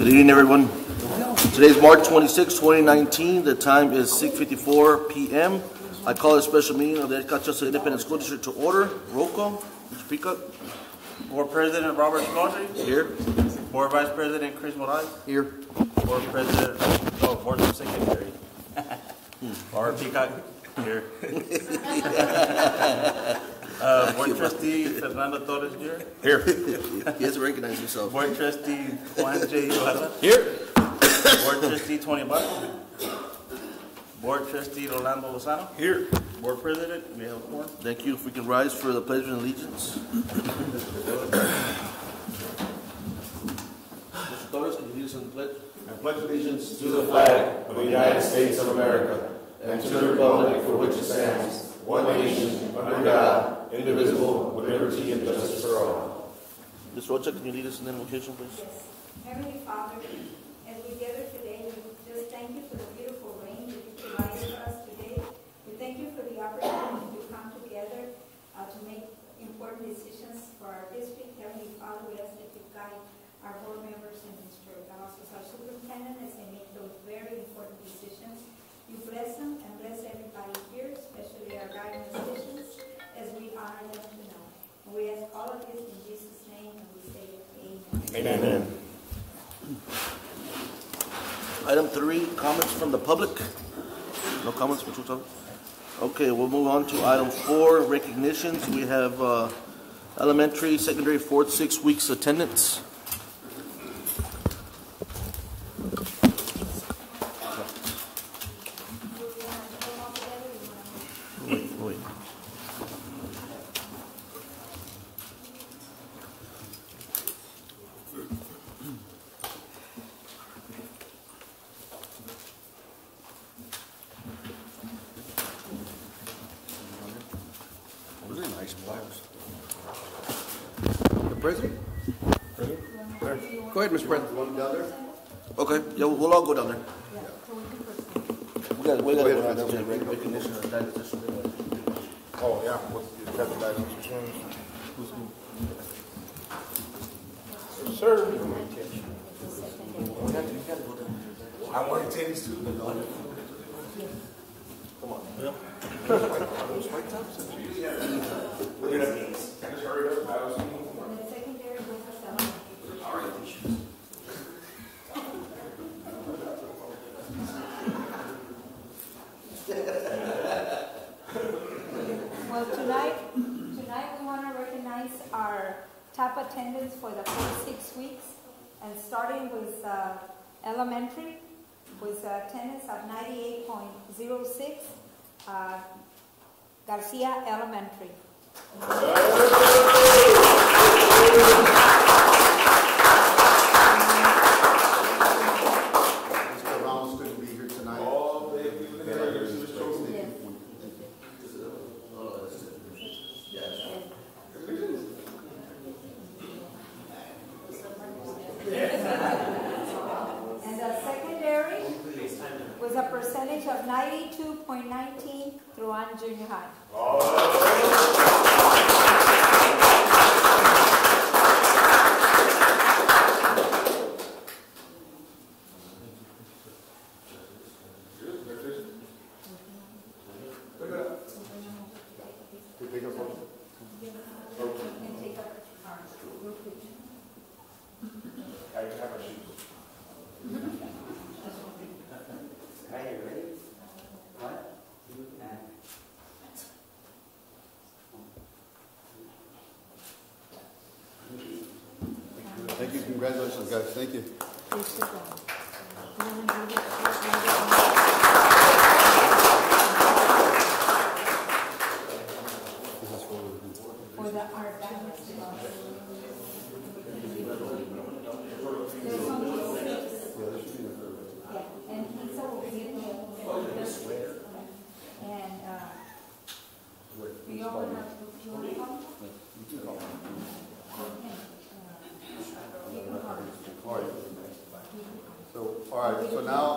Good evening, everyone. Today is March 26, 2019. The time is 6:54 p.m. I call a special meeting of the Edcachos Independent School District to order. Roll call. Mr. Peacock. Board President Robert Smaldry. Here. Board Vice President Chris Moraes. Here. Board Secretary. Robert Peacock. Here. Board Trustee Fernando Torres here. Here. He has to recognize himself. Board Trustee Juan J. Ibarra. Here. Board Trustee Tony Barco. Board Trustee Rolando Lozano. Here. Board President, we have one. Thank you. If we can rise for the Pledge of Allegiance. Mr. Torres, can you lead us in the pledge? I pledge allegiance to the flag of the United States of America and to the republic for which it stands, one nation, under God, indivisible, with liberty and justice for all. Ms. Rocha, can you lead us in the invocation, please? Yes. Heavenly Father, as we gather today, we just thank you for the beautiful rain that you provided for us today. We thank you for the opportunity to come together to make important decisions for our district. Heavenly Father, we ask that you guide our board members and Mr. Galasso, our superintendent, as they make those very important decisions. You bless them and bless everybody here, especially our guiding decisions, as we honor them tonight. And we ask all of this in Jesus' name, and we say amen. Amen. Item 3, comments from the public. No comments, Mr. Todd? Okay, we'll move on to item 4, recognitions. We have elementary, secondary, 4th, 6 weeks attendance. Wait. Really nice flowers. The president? Go ahead, Mr. President. One down there? Okay, yeah, we'll all go down there. We got to go down there. Recognition of that position. Oh, yeah. What's the guidance change? Sir. I want to tennis too. Come on. Yeah. Those white tops? Just hurry up. I was And the secondary was a all right. Well, tonight we want to recognize our top attendance for the first 6 weeks, and starting with elementary, with attendance of 98.06, Garcia Elementary. Mr. Ramos couldn't be here tonight. And the secondary was a percentage of 92.19 throughout junior high. Thank you. Congratulations, guys. Thank you. For the art balance. Yeah, and Lisa will give me this. And we all have to All right. So now,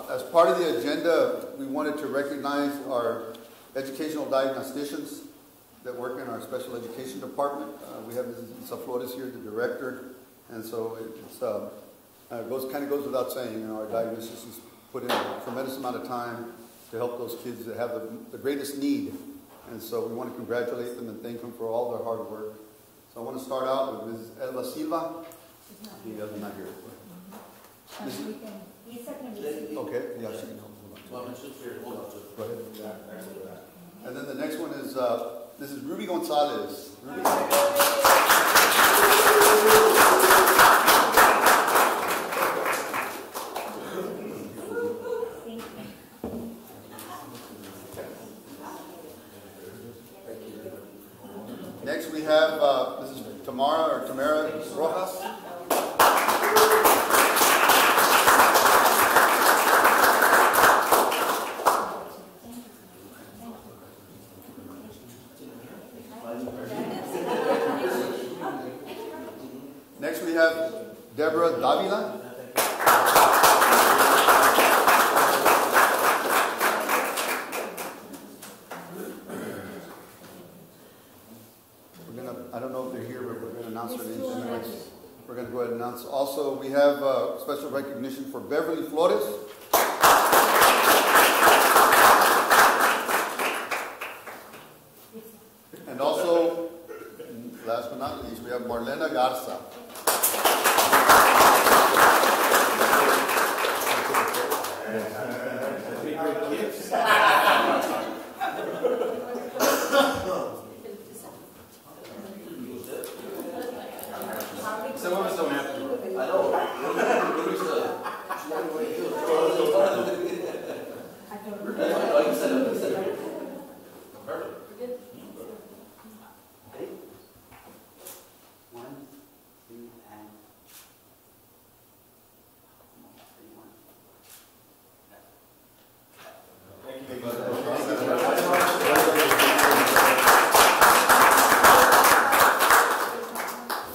as part of the agenda, we wanted to recognize our educational diagnosticians that work in our special education department. We have Mrs. Flores here, the director, And so kind of goes without saying, our diocese has put in a tremendous amount of time to help those kids that have the greatest need. And so we want to congratulate them and thank them for all their hard work. So I want to start out with Ms. Elba Silva. He doesn't not here. Okay, yeah, she can hold on. Well, it's just here. Hold on to it. Go ahead. And then the next one is, this is Ruby Gonzalez. Ruby. Next we have, this is Tamara Rojas. Next we have Deborah Davila. I don't know if they're here, but we're going to announce their names anyways. We're going to go ahead and announce. Also, we have special recognition for Beverly Flores. And also, last but not least, we have Marlena Garza. Some of us don't have to. I know. You said it. Perfect. One, two, and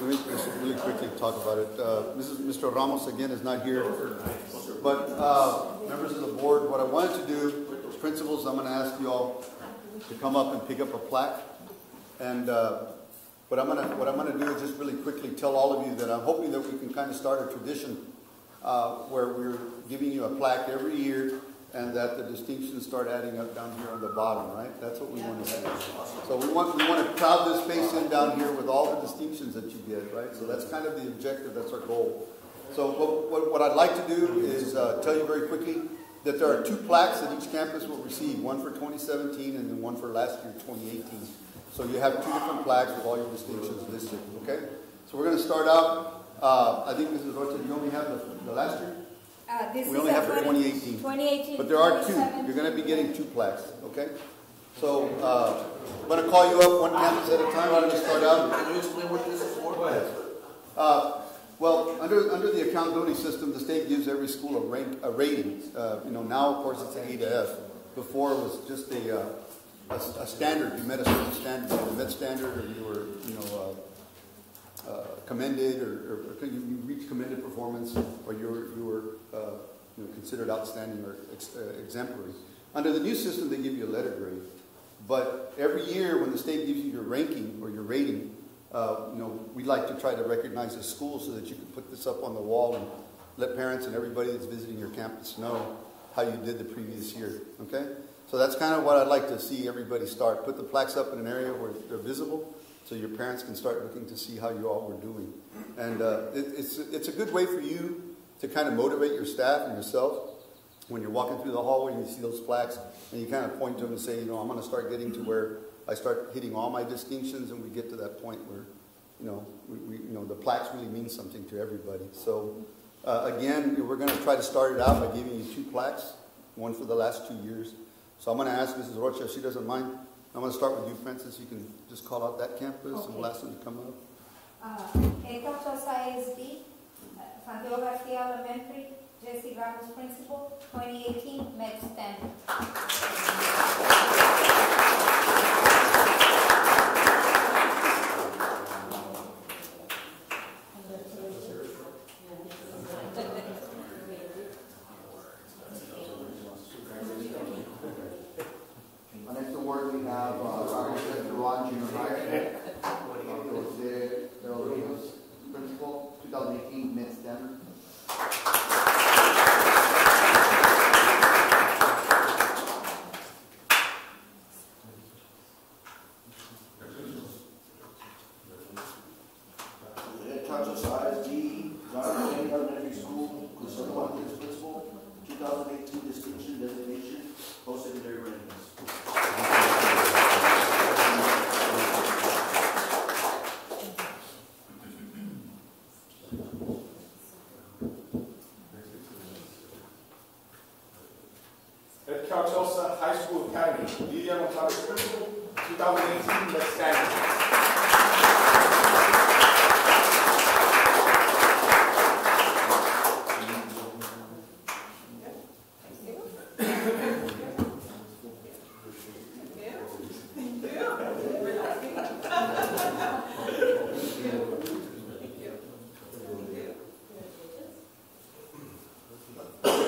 Let me just really quickly talk about it. Mr. Ramos, again, is not here. But members of the board, what I wanted to do, principals, I'm going to ask you all to come up and pick up a plaque. And what I'm going to do is just really quickly tell all of you that I'm hoping that we can kind of start a tradition where we're giving you a plaque every year, and that the distinctions start adding up down here on the bottom, right? That's what we want to do. So we want to crowd this space in down here with all the distinctions that you get, right? So that's kind of the objective, that's our goal. So what I'd like to do is tell you very quickly that there are 2 plaques that each campus will receive, one for 2017 and then one for last year, 2018. So you have 2 different plaques with all your distinctions listed, okay? So we're going to start out, I think Mrs. Rocha, you only have the last year? We only have for 2018. 2018. But there are 2. You're going to be getting 2 plaques, okay? So I'm going to call you up one campus at a time. I'm going to start out. Can you explain what this is for? Go ahead. Well, under the accountability system, the state gives every school a rating. Now, of course, it's an A to F. Before, it was just a standard. You met a certain standard. You met standard, or you were, commended, or you reached commended performance, or you were considered outstanding or exemplary. Under the new system, they give you a letter grade. But every year, when the state gives you your ranking or your rating, we like to try to recognize the school so that you can put this up on the wall and let parents and everybody that's visiting your campus know how you did the previous year. Okay? So that's kind of what I'd like to see everybody start. Put the plaques up in an area where they're visible, so your parents can start looking to see how you all were doing. And it's a good way for you to kind of motivate your staff and yourself when you're walking through the hallway and you see those plaques, and you kind of point to them and say, I'm going to start getting to where I start hitting all my distinctions, and we get to that point where, the plaques really mean something to everybody. So again, we're going to try to start it out by giving you 2 plaques, one for the last 2 years. So I'm going to ask Mrs. Rocha if she doesn't mind. I'm going to start with you, Francis. You can just call out that campus and we'll ask them to come up. ETA Tosa ASD, Santiago Garcia Elementary, Jesse Ramos Principal, 2018 Med Standard. Next award we have Ron Junior High, Jose Del Rios Principal, 2018. Elementary School, Lucero Martinez Principal, 2018 Distinction Designation, Post-Secondary Readiness. At Calchosa High School Academy, Lidia Montalvo Principal, 2018, let's stand.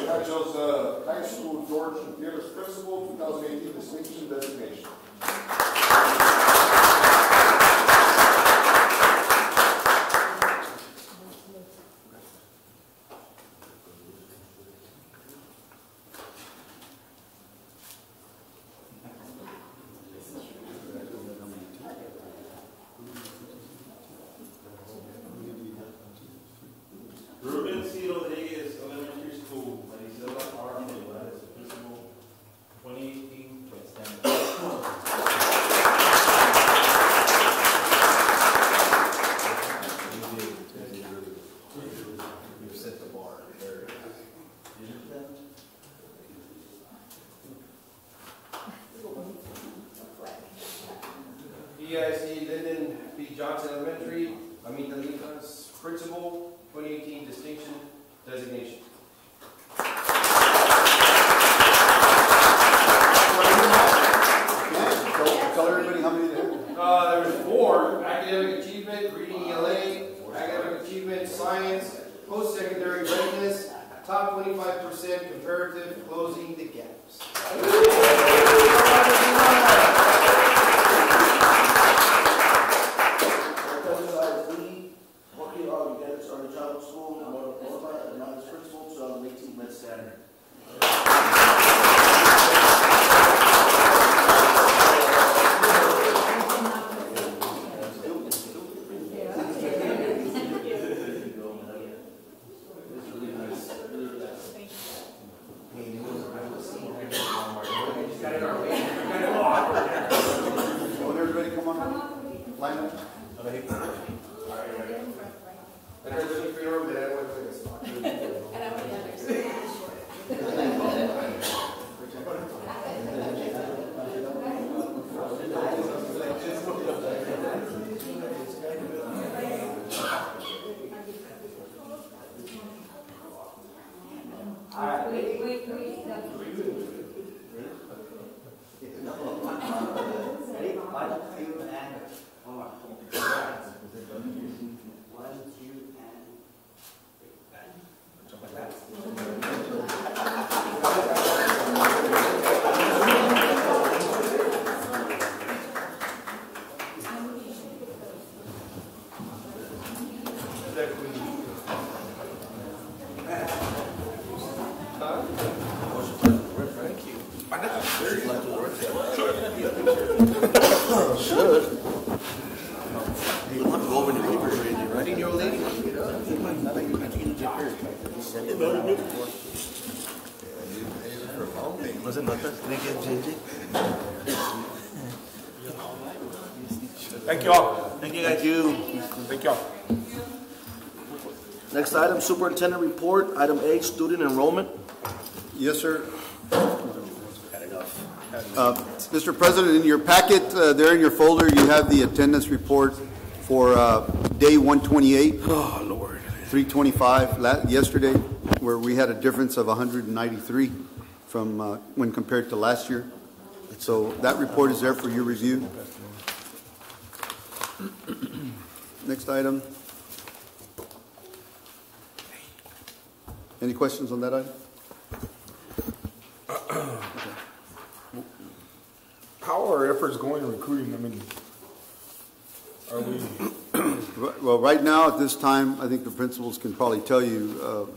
Calchosa High School George Gillis Principal, 2018 Distinction Designation. Ruben C. Rodriguez Elementary School, Marisela R. Nevares, Principal, 2018, let's stand. EIC Lyndon B. Johnson Elementary, Amita Linas, Principal, 2018 Distinction Designation. Tell everybody how many there are. There was 4: academic achievement, reading ELA, academic achievement, science, post-secondary readiness, top 25% comparative, closing the gaps. Early Childhood School, Norma Hernandez Principal, 2018 Med Standard. Will everybody come on? Line up. And there's a free room that I want to take a spot. Should. You don't have to go over the papers or anything, right? 18-year-old lady? Not like you can get hurt. Wasn't notas? Thank you, JJ. Thank you all. Thank you, guys. Thank you. Thank you all. Next item, Superintendent Report. Item A, Student Enrollment. Yes, sir. Mr. President, in your packet, there in your folder, you have the attendance report for day 128. Oh, Lord. 325 yesterday, where we had a difference of 193 from when compared to last year. So that report is there for your review. Next item. Any questions on that item? How are our efforts going in recruiting? I mean, are we? Well, right now at this time, I think the principals can probably tell you,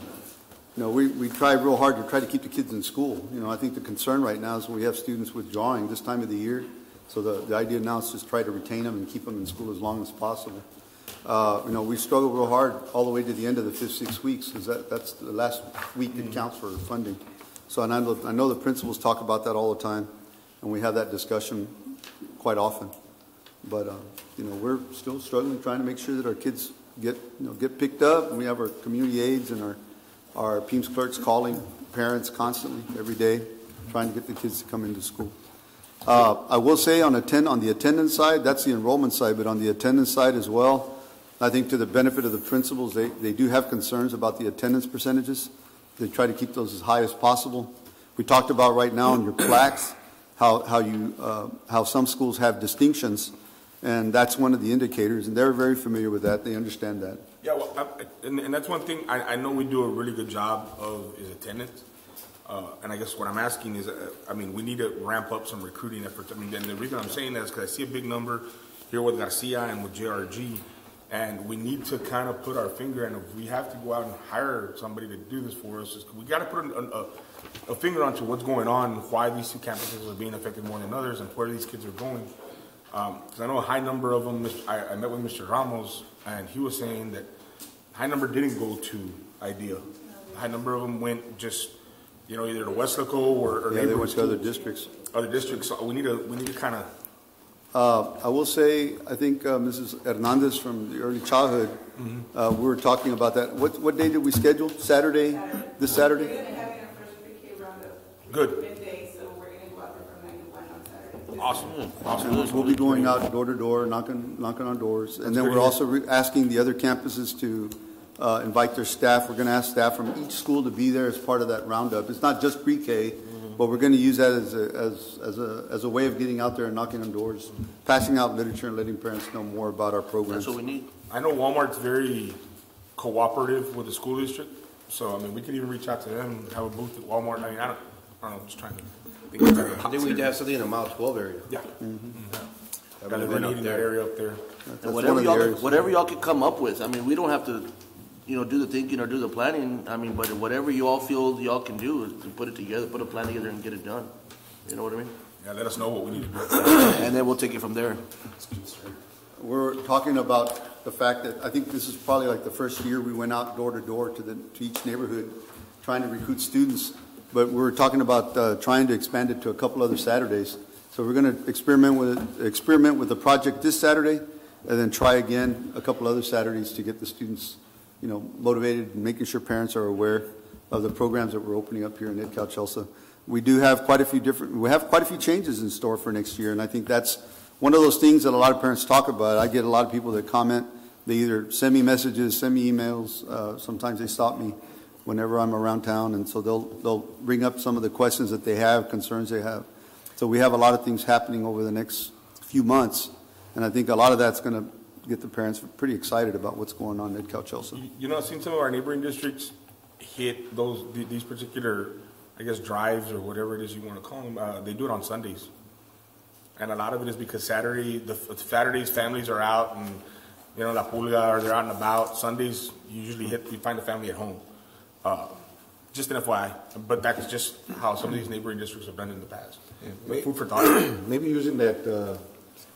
we try real hard to try to keep the kids in school. I think the concern right now is we have students withdrawing this time of the year. So the idea now is just try to retain them and keep them in school as long as possible. We struggle real hard all the way to the end of the 5-6 weeks, because that's the last week that counts for funding. So, and I know the principals talk about that all the time, and we have that discussion quite often. But, we're still struggling, trying to make sure that our kids get picked up, and we have our community aides and our PEAMS clerks calling parents constantly, every day, trying to get the kids to come into school. I will say on the attendance side, that's the enrollment side, but on the attendance side as well, I think to the benefit of the principals, they do have concerns about the attendance percentages. They try to keep those as high as possible. We talked about right now in your plaques how some schools have distinctions, and that's one of the indicators, and they're very familiar with that. They understand that. Yeah, well, and that's one thing I know we do a really good job of is attendance. And I guess what I'm asking is, we need to ramp up some recruiting efforts. And the reason I'm saying that is because I see a big number here with Garcia and with JRG, and we need to kind of put our finger, and if we have to go out and hire somebody to do this for us, we got to put a finger onto what's going on, why these two campuses are being affected more than others, and where these kids are going. Because I know a high number of them, I met with Mr. Ramos, and he was saying that a high number didn't go to IDEA. A high number of them went just, either to Weslaco or They went to other districts. Other districts. So we need to kind of. I will say, I think Mrs. Hernandez from the early childhood, we were talking about that. What day did we schedule? Saturday? This Saturday? We're going to have our first pre-K roundup. Good. Midday, so we're going to go out there from 9 to 1 on Saturday. Awesome. We'll be going out door to door, knocking on doors. And then we're also asking the other campuses to invite their staff. We're going to ask staff from each school to be there as part of that roundup. It's not just pre-K, but we're going to use that as a way of getting out there and knocking on doors, passing out literature and letting parents know more about our programs. That's what we need. I know Walmart's very cooperative with the school district, so we could even reach out to them and have a booth at Walmart. I don't know, just trying to think of that. I think we need to have something in the Mile 12 area. Yeah. Got to run in that area up there. That's And one of the areas. whatever y'all can come up with, we don't have to, do the thinking or do the planning. But whatever you all feel y'all can do is to put it together, put a plan together and get it done. You know what I mean? Yeah, let us know what we need to do. And then we'll take it from there. We're talking about the fact that I think this is probably like the first year we went out door to door to each neighborhood trying to recruit students. But we're talking about trying to expand it to a couple other Saturdays. So we're going to experiment with the project this Saturday, and then try again a couple other Saturdays to get the students, motivated and making sure parents are aware of the programs that we're opening up here in EdCal Chelsea. We do have quite a few changes in store for next year, and I think that's one of those things that a lot of parents talk about. I get a lot of people that comment. They either send me messages, send me emails. Sometimes they stop me whenever I'm around town, and so they'll bring up some of the questions that they have, concerns they have. So we have a lot of things happening over the next few months, and I think a lot of that's going to get the parents pretty excited about what's going on at Cal Chelsea. I've seen some of our neighboring districts hit these particular, drives or whatever it is you want to call them. They do it on Sundays, and a lot of it is because Saturdays families are out and La Pulga, or they're out and about. Sundays you find the family at home. Just an FYI, but that's just how some of these neighboring districts have done in the past. Food for thought. Maybe using that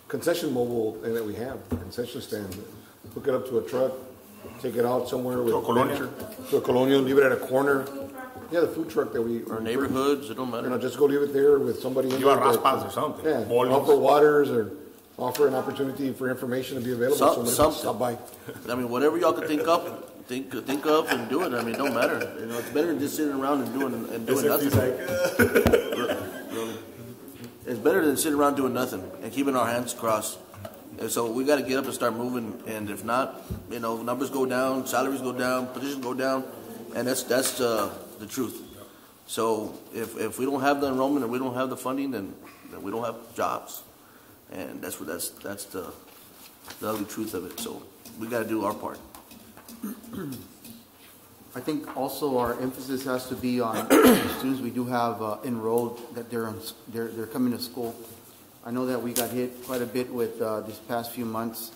concession mobile thing that we have, concession stand, hook it up to a truck, take it out somewhere with To a colonial? to a colonial, leave it at a corner. Yeah, the food truck that we Or neighborhoods, it don't matter. just go leave it there with somebody. in You want there that- raspas or something. Yeah, Bolis. offer waters or offer an opportunity for information to be available. Something. Somebody can stop by. Whatever y'all can think up, think of and do it. It don't matter. It's better than just sitting around and doing nothing. Really. It's better than sitting around doing nothing and keeping our hands crossed. And so we got to get up and start moving. And if not, numbers go down, salaries go down, positions go down, and that's the truth. So if we don't have the enrollment and we don't have the funding, then we don't have jobs, and that's the ugly truth of it. So we got to do our part. I think also our emphasis has to be on the students we do have enrolled, that they're coming to school. I know that we got hit quite a bit with these past few months,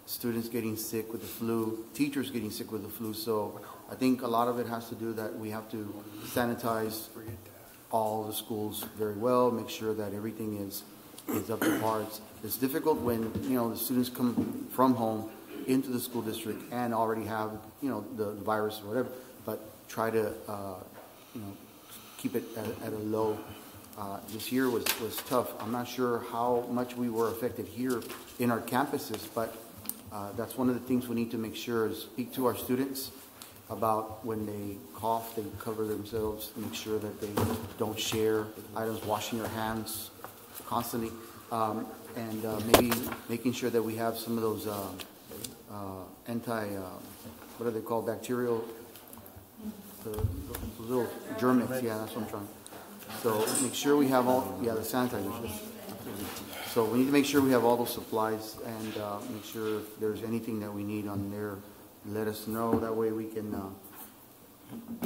students getting sick with the flu, teachers getting sick with the flu. So I think a lot of it has to do that we have to sanitize all the schools very well, make sure that everything is up to par. It's difficult when the students come from home into the school district and already have, the virus or whatever, but try to, keep it at a low. This year was tough. I'm not sure how much we were affected here in our campuses, but that's one of the things we need to make sure is speak to our students about when they cough, they cover themselves, make sure that they don't share items, washing their hands constantly, and maybe making sure that we have some of those what are they called, bacterial, the little germ nets, yeah, that's what I'm trying. So make sure we have all, the sanitizers. So we need to make sure we have all those supplies and make sure if there's anything that we need on there, let us know. That way we can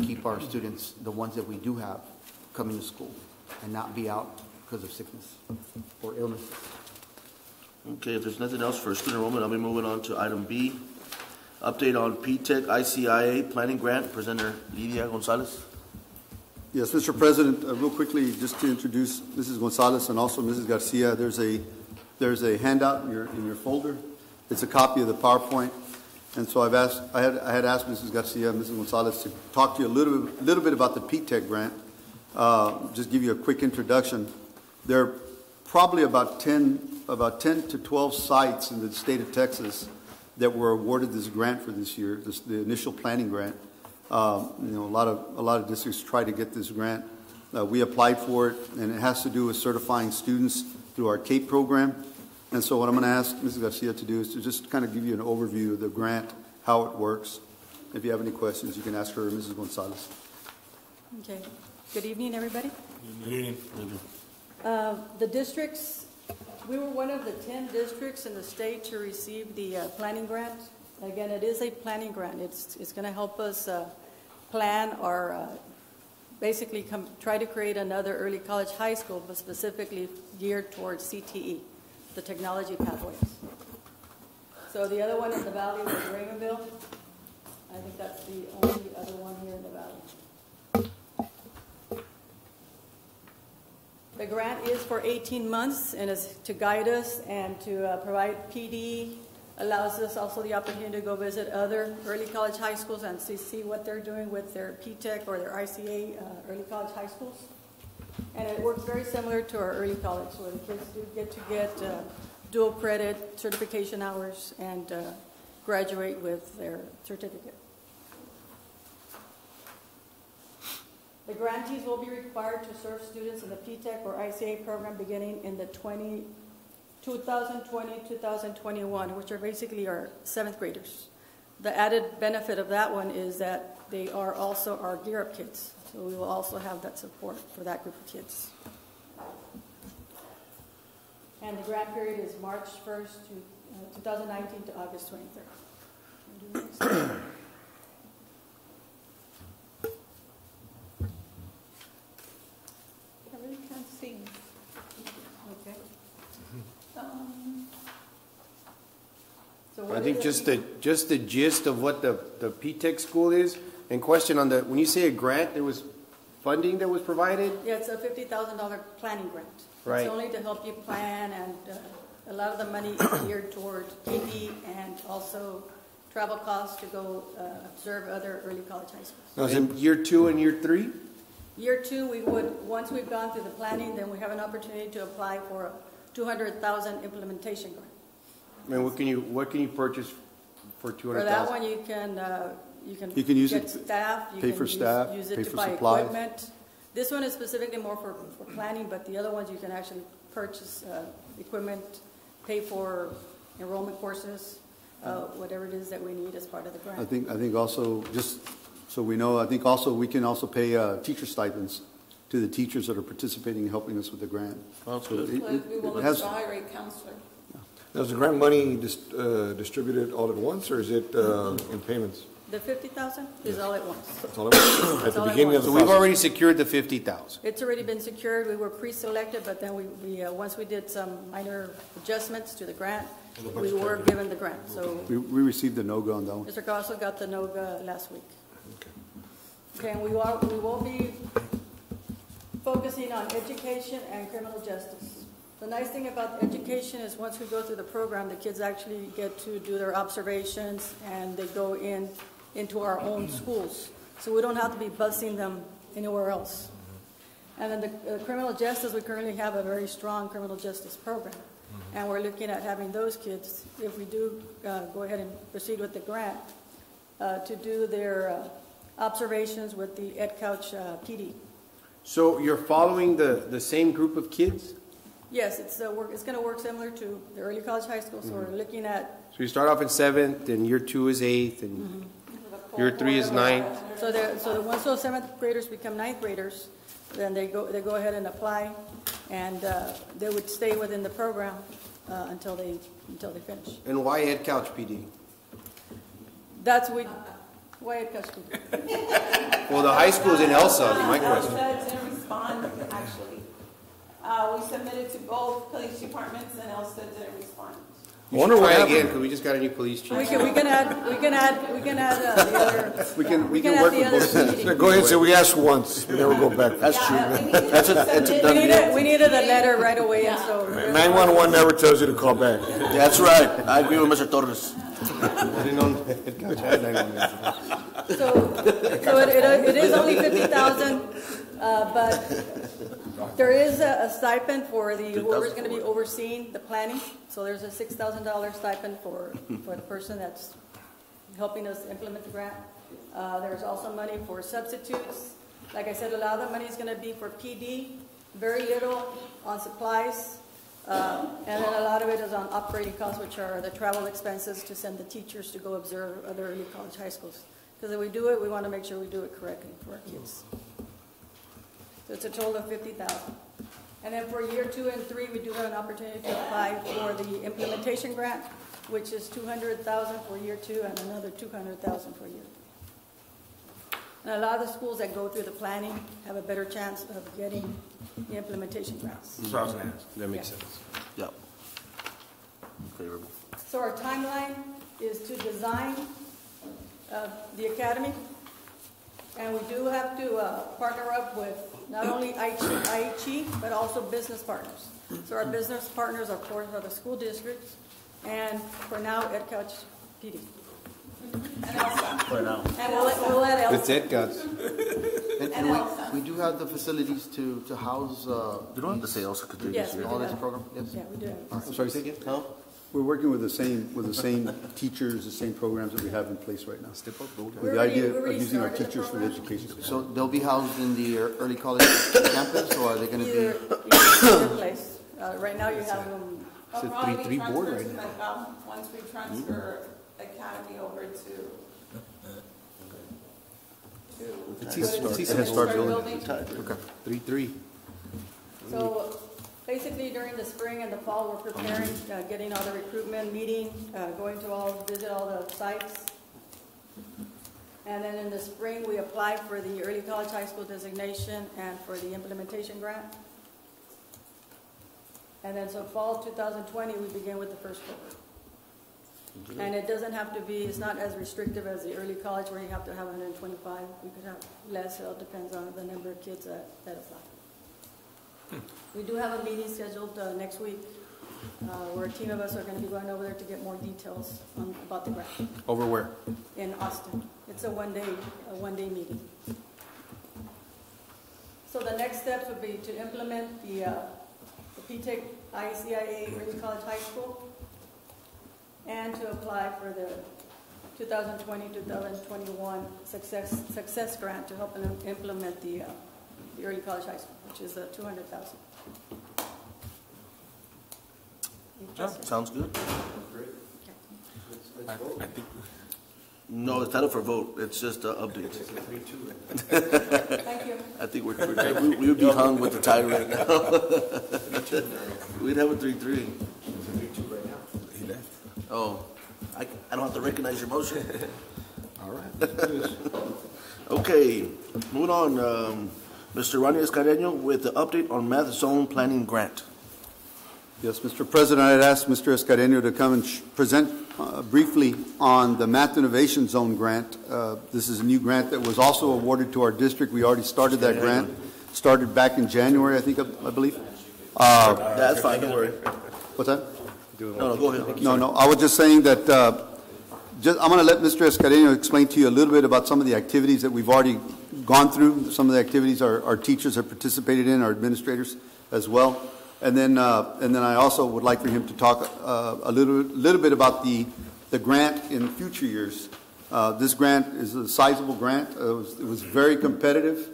keep our students, the ones that we do have, coming to school and not be out because of sickness or illness. Okay, if there's nothing else for student enrollment, I'll be moving on to item B. Update on P-TECH ICIA planning grant. Presenter Lidia Gonzalez. Yes, Mr. President, real quickly, just to introduce Mrs. Gonzalez and also Mrs. Garcia, there's a handout in your folder. It's a copy of the PowerPoint. And so I had asked Mrs. Garcia and Mrs. Gonzalez to talk to you a little bit about the P-TECH grant. Just give you a quick introduction. There are probably about 10 to 12 sites in the state of Texas that were awarded this grant for this year, the initial planning grant. A lot of districts try to get this grant. We applied for it, and it has to do with certifying students through our CAPE program. And so what I'm going to ask Mrs. Garcia to do is to just kind of give you an overview of the grant, how it works. If you have any questions, you can ask her or Mrs. Gonzalez. Okay. Good evening, everybody. Good evening. The districts, we were one of the 10 districts in the state to receive the planning grant. Again, it is a planning grant. It's going to help us plan or basically try to create another early college high school, but specifically geared towards CTE, the technology pathways. So the other one in the valley was Raymondville. I think that's the only other one here in the valley. The grant is for 18 months and is to guide us and to provide PD, allows us also the opportunity to go visit other early college high schools and see what they're doing with their P-TECH or their ICA early college high schools. And it works very similar to our early college, where the kids do get dual credit certification hours and graduate with their certificate. The grantees will be required to serve students in the P-TECH or ICA program beginning in the 2020-2021, which are basically our 7th graders. The added benefit of that one is that they are also our Gear Up kids, so we will also have that support for that group of kids. And the grant period is March 1st to 2019 to August 23rd. I really can't see. Okay. I think just the gist of what the P-TECH school is. And question on when you say a grant, there was funding that was provided? Yeah, it's a $50,000 planning grant. Right. It's only to help you plan, and a lot of the money is geared toward PD and also travel costs to go observe other early college high schools. Now, is it year 2 and year 3? Year 2, once we've gone through the planning, then we have an opportunity to apply for a $200,000 implementation grant. I mean, what can you purchase for $200,000? For that one, you can use get it, staff, you pay can for staff, use it pay to for buy supplies. equipment. This one is specifically more for planning, but the other ones you can actually purchase equipment, pay for enrollment courses, whatever it is that we need as part of the grant. I think also, just so we know, I think also we can also pay teacher stipends to the teachers that are participating and helping us with the grant. Oh, So good. We will it has, hire a counselor. Now, is the grant money distributed all at once, or is it in payments? The $50,000 is all at once. That's all at once? At the all at beginning of once. the So we've process? already secured the $50,000. It's already been secured. We were pre-selected, but then we once we did some minor adjustments to the grant, we were given the grant. So we received the NOGA on that one. Mr. Garza got the NOGA last week. Okay, and we will be focusing on education and criminal justice. The nice thing about education is once we go through the program, the kids actually get to do their observations and they go into our own schools. So we don't have to be busing them anywhere else. And then the criminal justice, we currently have a very strong criminal justice program. And we're looking at having those kids, if we do go ahead and proceed with the grant, to do their observations with the Ed Couch PD. So you're following the same group of kids? Yes, it's going to work similar to the early college high school. So we're looking at. So you start off in 7th, and year 2 is 8th, and year 3 is 9th. So once those 7th graders become 9th graders, then they go ahead and apply, and they would stay within the program until they finish. And why Ed Couch PD? That's why Ed Couch PD. Well, the high school is in Elsa, my question. ELSA didn't respond, actually. We submitted to both police departments and ELSA didn't respond. You should try again, because we just got a new police chief. We can add the other. We can add work the with other both. meeting. Go ahead, so we asked once, we never go back. That's true. That's a done deal. We needed a letter right away, and so. 911 never tells you to call back. That's right. I agree with Mr. Torres. I didn't know Ed Couch had 911. So it is only 50,000, but there is a stipend for whoever's going to be overseeing the planning. So there's a $6,000 stipend for the person that's helping us implement the grant. There's also money for substitutes. Like I said, a lot of the money is going to be for PD, very little on supplies, and then a lot of it is on operating costs, which are the travel expenses to send the teachers to go observe other early college high schools. Because if we do it, we want to make sure we do it correctly for our kids. So it's a total of 50,000. And then for year 2 and 3, we do have an opportunity to apply for the implementation grant, which is 200,000 for year 2 and another 200,000 for year 3. And a lot of the schools that go through the planning have a better chance of getting the implementation grants. So I was going to ask. That makes sense. Yep. Favorable. So our timeline is to design the academy, and we do have to partner up with not only IHE, but also business partners. So our business partners, of course, are the school districts, and for now, Ed Couch PD. For now. And we'll let Elsa. It's Ed Couch. And we do have the facilities to house You don't have to say also could do Yes, this we here. all do this have. program? Yes. Yeah, we do have. I'm sorry, say again? No? We're working with the same teachers, the same programs that we have in place right now. Step up, We With the already- idea we of already using our started the teachers for the program. education. So they'll be housed in the early college campus, or are they going to be? Either place. Right now, you have them. It's a They'll probably be 3-3 board transferred right to once we transfer Academy over to. It's a Head Start building. Okay. 3-3. So basically during the spring and the fall, we're preparing, getting all the recruitment meeting, going to visit all the sites. And then in the spring, we apply for the early college high school designation and for the implementation grant. And then so fall 2020, we begin with the first cohort. And it doesn't have to be, it's not as restrictive as the early college where you have to have 125. We could have less, so it depends on the number of kids that apply. We do have a meeting scheduled next week where a team of us are going to be going over there to get more details about the grant Over where? in Austin. It's a one-day meeting. So the next steps would be to implement the PTEC ICIA Early College High School and to apply for the 2020-2021 success grant to help them implement the early college high school, which is $200,000. Yeah, sounds good. I think No, it's not up for vote. It's just an update. Thank you. I think we would be hung with the tie right now. We'd have a 3-3. he left. Oh, I don't have to recognize your motion. All right. Okay, moving on. Mr. Ronnie Escareño with the update on Math Zone Planning Grant. Yes, Mr. President, I'd ask Mr. Escareño to come and present briefly on the Math Innovation Zone grant. This is a new grant that was also awarded to our district. We already started that grant. Started back in January, I believe. That's fine, don't worry. What's that? No, go ahead. No, I was just saying that, I'm going to let Mr. Escareno explain to you a little bit about some of the activities that we've already gone through. Some of the activities our teachers have participated in, our administrators as well. And then I also would like for him to talk a little bit about the grant in future years. This grant is a sizable grant. It was very competitive.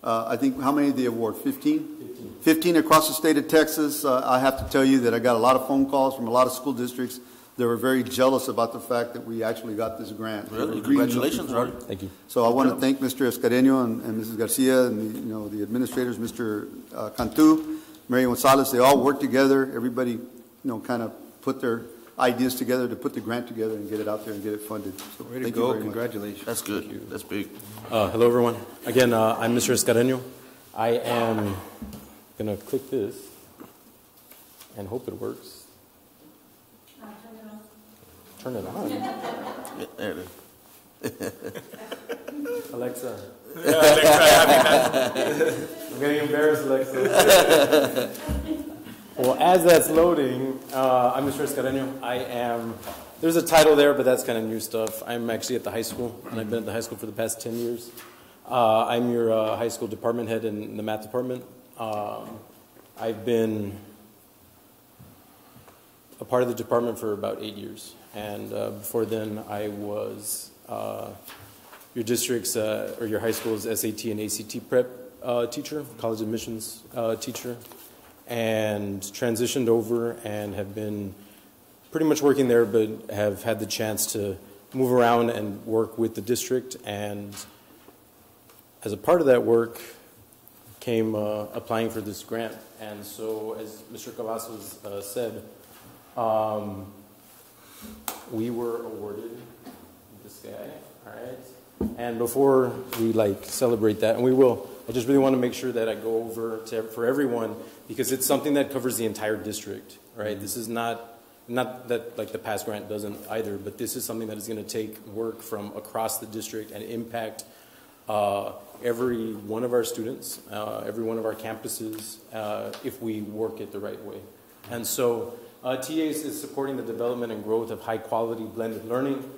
I think, how many did they award? 15? 15 across the state of Texas. I have to tell you that I got a lot of phone calls from a lot of school districts. They were very jealous about the fact that we actually got this grant. Really? Congratulations, Art. Thank you. So I want to thank Mr. Escareno and Mrs. Garcia and the administrators, Mr. Cantu, Mary Gonzalez. They all worked together. Everybody, kind of put their ideas together to put the grant together and get it out there and get it funded. So Way to thank you go. very much. Congratulations. That's good. That's big. Hello, everyone. Again, I'm Mr. Escareno. I am going to click this and hope it works. Turn it on. Yeah, there it is. Alexa. I'm getting embarrassed, Alexa. Well, as that's loading, I'm Mr. Escareno. There's a title there, but that's kind of new stuff. I'm actually at the high school, and I've been at the high school for the past 10 years. I'm your high school department head in the math department. I've been a part of the department for about 8 years. And before then, I was your district's or your high school's SAT and ACT prep teacher, college admissions teacher, and transitioned over and have been pretty much working there, but have had the chance to move around and work with the district. And as a part of that work came applying for this grant. And so, as Mr. Cavazos said, we were awarded this guy, all right? And before we celebrate that, and we will, I just really want to make sure that I go over for everyone, because it's something that covers the entire district, right? This is not that the past grant doesn't either, but this is something that is going to take work from across the district and impact every one of our students, every one of our campuses, if we work it the right way. And so TAs is supporting the development and growth of high-quality blended learning,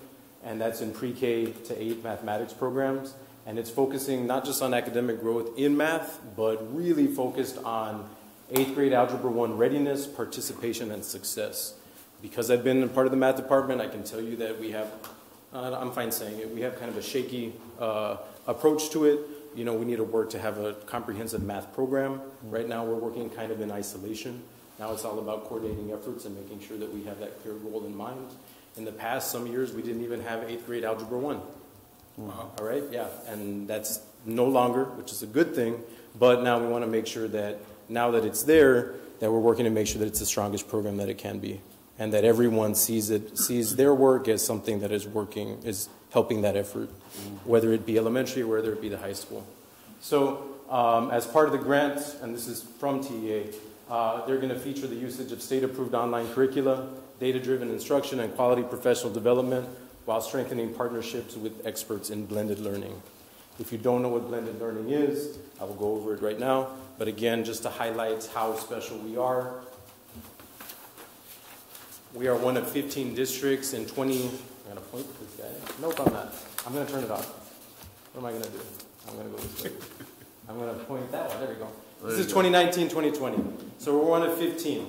and that's in pre-K to 8 mathematics programs. And it's focusing not just on academic growth in math, but really focused on 8th grade Algebra 1 readiness, participation, and success. Because I've been a part of the math department, I can tell you that we have, I'm fine saying it, we have kind of a shaky approach to it. We need to work to have a comprehensive math program. Right now we're working kind of in isolation. Now it's all about coordinating efforts and making sure that we have that clear goal in mind. In the past, some years, we didn't even have 8th grade Algebra 1. Wow. All right, yeah, and that's no longer, which is a good thing, but now we want to make sure that now that it's there, that we're working to make sure that it's the strongest program that it can be, and that everyone sees their work as something that is helping that effort, whether it be elementary or whether it be the high school. So as part of the grant, and this is from TEA, they're going to feature the usage of state-approved online curricula, data-driven instruction, and quality professional development while strengthening partnerships with experts in blended learning. If you don't know what blended learning is, I will go over it right now. But again, just to highlight how special we are. We are one of 15 districts in 20... I'm going to point to this guy. Nope, I'm not. I'm going to turn it off. What am I going to do? I'm going to go this way. I'm going to point that one. There we go. This is 2019-2020. So we're one of 15.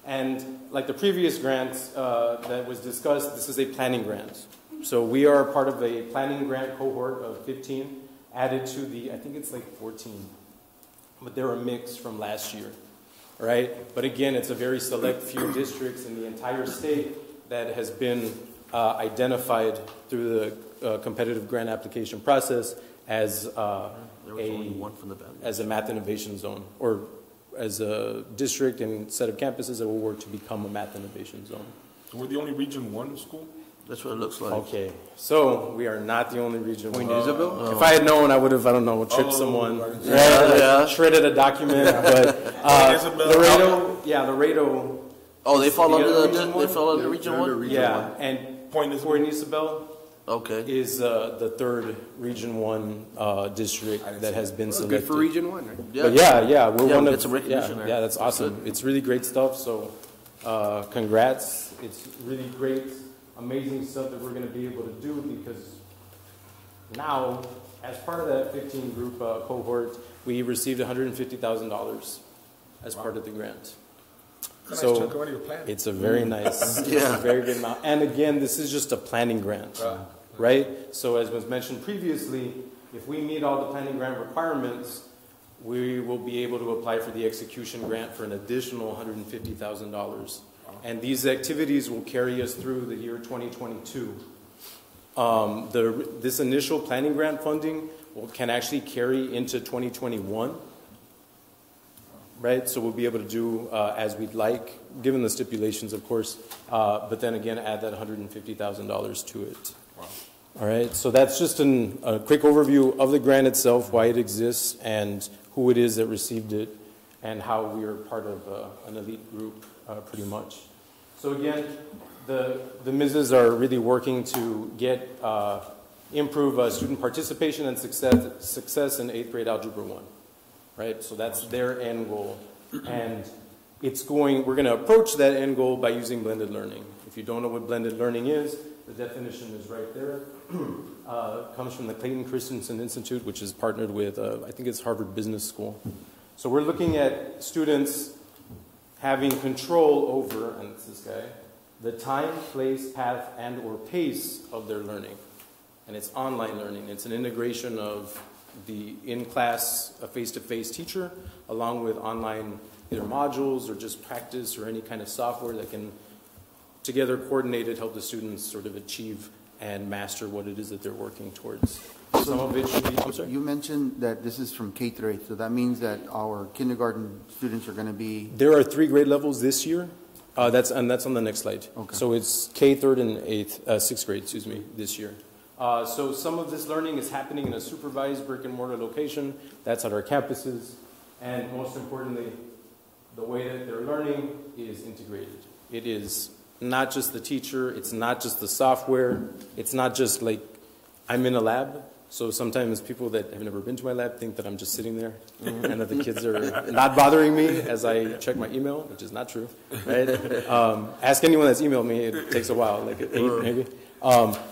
And like the previous grants that was discussed, this is a planning grant. So we are part of a planning grant cohort of 15, added to the, I think it's like 14. But they're a mix from last year, right? But again, it's a very select few districts in the entire state that has been identified through the competitive grant application process as a math innovation zone, or as a district and set of campuses that will work to become a math innovation zone. So we're the only Region 1 school? That's what it looks like. Okay, so we are not the only Region 1. Isabel? If I had known, I would have, tripped someone, shredded a document, but Laredo. Oh, they fall under the Region 1? Yeah, and Point Isabel, Okay. is the third Region 1 district that has been selected. Good for Region 1, right? But yeah, we're one we of get some recognition there. yeah, that's awesome. It's really great stuff. So, congrats! It's really great, amazing stuff that we're going to be able to do because now, as part of that 15 group cohort, we received $150,000 as part of the grant. It's a nice chunk of money to plan. It's a very nice, Yeah. it's a very good amount. And again, this is just a planning grant, right? So as was mentioned previously, if we meet all the planning grant requirements, we will be able to apply for the execution grant for an additional $150,000. And these activities will carry us through the year 2022. This initial planning grant funding can actually carry into 2021. Right, so we'll be able to do as we'd like, given the stipulations, of course, but then again, add that $150,000 to it. Wow. All right, so that's just a quick overview of the grant itself, why it exists, and who it is that received it, and how we are part of an elite group, pretty much. So again, the Mrs. are really working to get improve student participation and success in 8th grade Algebra 1. Right, so that's their end goal, and we're going to approach that end goal by using blended learning. If you don't know what blended learning is, the definition is right there. Comes from the Clayton Christensen Institute, which is partnered with, I think it's Harvard Business School. So we're looking at students having control over, and it's this guy, the time, place, path, and or pace of their learning. And it's online learning. It's an integration of the in-class face-to-face teacher along with online either modules or just practice or any kind of software that can together coordinated help the students sort of achieve and master what it is that they're working towards. Some of it should be, I'm sorry? You mentioned that this is from K through 8, so that means that our kindergarten students are going to be... There are 3 grade levels this year. That's on the next slide. Okay. So it's K, 3rd, and 6th grade, this year. So some of this learning is happening in a supervised brick and mortar location. That's at our campuses. And most importantly, the way that they're learning is integrated. It is not just the teacher. It's not just the software. It's not just like I'm in a lab. So sometimes people that have never been to my lab think that I'm just sitting there and that the kids are not bothering me as I check my email, which is not true. Right? Ask anyone that's emailed me. It takes a while, like 8 maybe.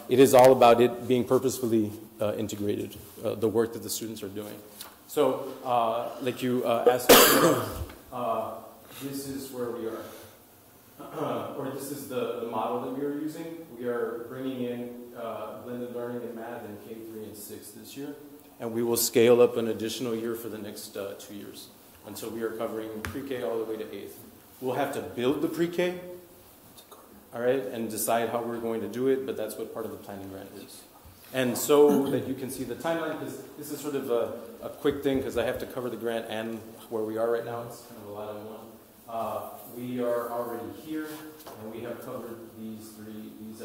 It is all about it being purposefully integrated, the work that the students are doing. So, like you asked, this is where we are, or this is the model that we are using. We are bringing in blended learning in math in K3 and 6 this year, and we will scale up an additional year for the next 2 years until we are covering pre-K all the way to 8th. We'll have to build the pre-K. All right, and decide how we're going to do it, but that's what part of the planning grant is. And so that you can see the timeline, because this is sort of a quick thing, because I have to cover the grant and where we are right now. It's kind of a lot in one. We are already here, and we have covered these 4 things